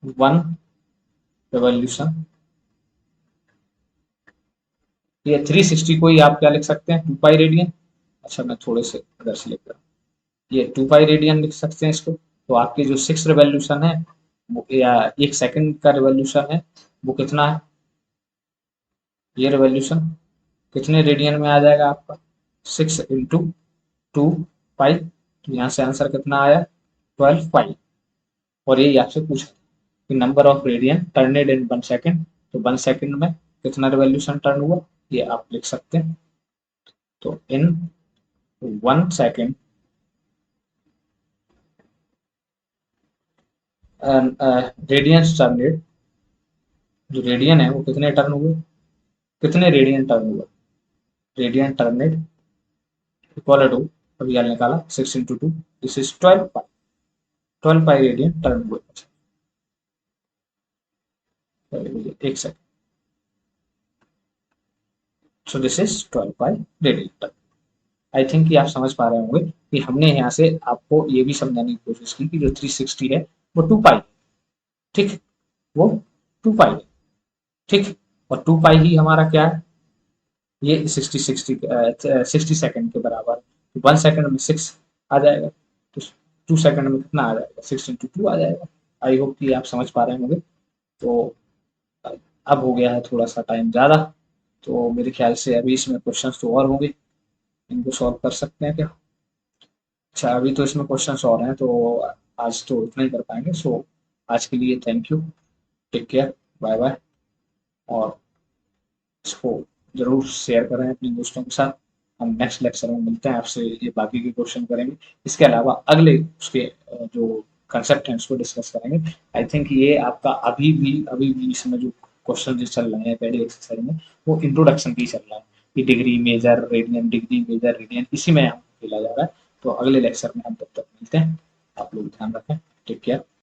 Speaker 1: 1 रिवॉल्यूशन, ये 360 को ही आप क्या लिख सकते हैं, 2 पाई रेडियन। अच्छा मैं थोड़े से इधर से लिख रहा हूँ, ये 2 पाई रेडियन लिख सकते हैं इसको। तो आपकी जो 6 रिवॉल्यूशन है या 1 सेकंड का रिवॉल्यूशन है वो कितना है, ये रिवॉल्यूशन कितने रेडियन में आ जाएगा आपका, 6 × 2 पाई। तो यहाँ से आंसर कितना आया, 12 पाई। और ये आपसे पूछा कि number of radian turned in 1 second, तो 1 सेकंड में कितना रिवॉल्यूशन टर्न हुआ, ये आप लिख सकते हैं। तो इन 1 सेकंड रेडियंस टर्नेड, जो रेडियन है वो कितने टर्न हुए, कितने रेडियन टर्न हुआ, रेडियन टर्नेड इक्वल टू, अभी यार निकाला 6 × 2, this is 12 pi, 12 pi radian turn हुए। 1 second, so this is 12 pi radian turn. I think कि आप समझ पा रहे होंगे कि हमने यहाँ से आपको ये भी समझाने की कोशिश की कि जो 360 है वो 2 पाई, ठीक, वो 2 पाई है, ठीक। और 2 पाई ही हमारा क्या है, ये 60 सेकंड के बराबर, तो 1 सेकंड में 6 आ जाएगा, तो 2 सेकंड में कितना आ जाएगा, 6 × 2 आ जाएगा। आई होप कि आप समझ पा रहे होंगे। तो अब हो गया है थोड़ा सा टाइम ज़्यादा, तो मेरे ख्याल से अभी इसमें क्वेश्चंस तो और होंगे, इनको सॉल्व कर सकते हैं क्या। अच्छा, अभी तो इसमें क्वेश्चंस और हैं, तो आज तो इतना ही कर पाएंगे। सो आज के लिए thank you, take care, bye bye. और इसको जरूर शेयर करें अपने दोस्तों के साथ। हम नेक्स्ट लेक्चर में मिलते हैं, आपसे ये बाकी के क्वेश्चन करेंगे, इसके अलावा अगले उसके जो कंसेप्ट हैं उसको डिस्कस करेंगे। आई थिंक ये आपका अभी भी इसमें जो क्वेश्चन जो चल रहे हैं पहले एक्सरसाइज में, वो इंट्रोडक्शन की चल रहा है कि degree measure radian, degree measure radian, इसी में खेला जा रहा है। तो अगले लेक्चर में हम तब तक मिलते हैं, आप लोग ध्यान रखें, टेक केयर।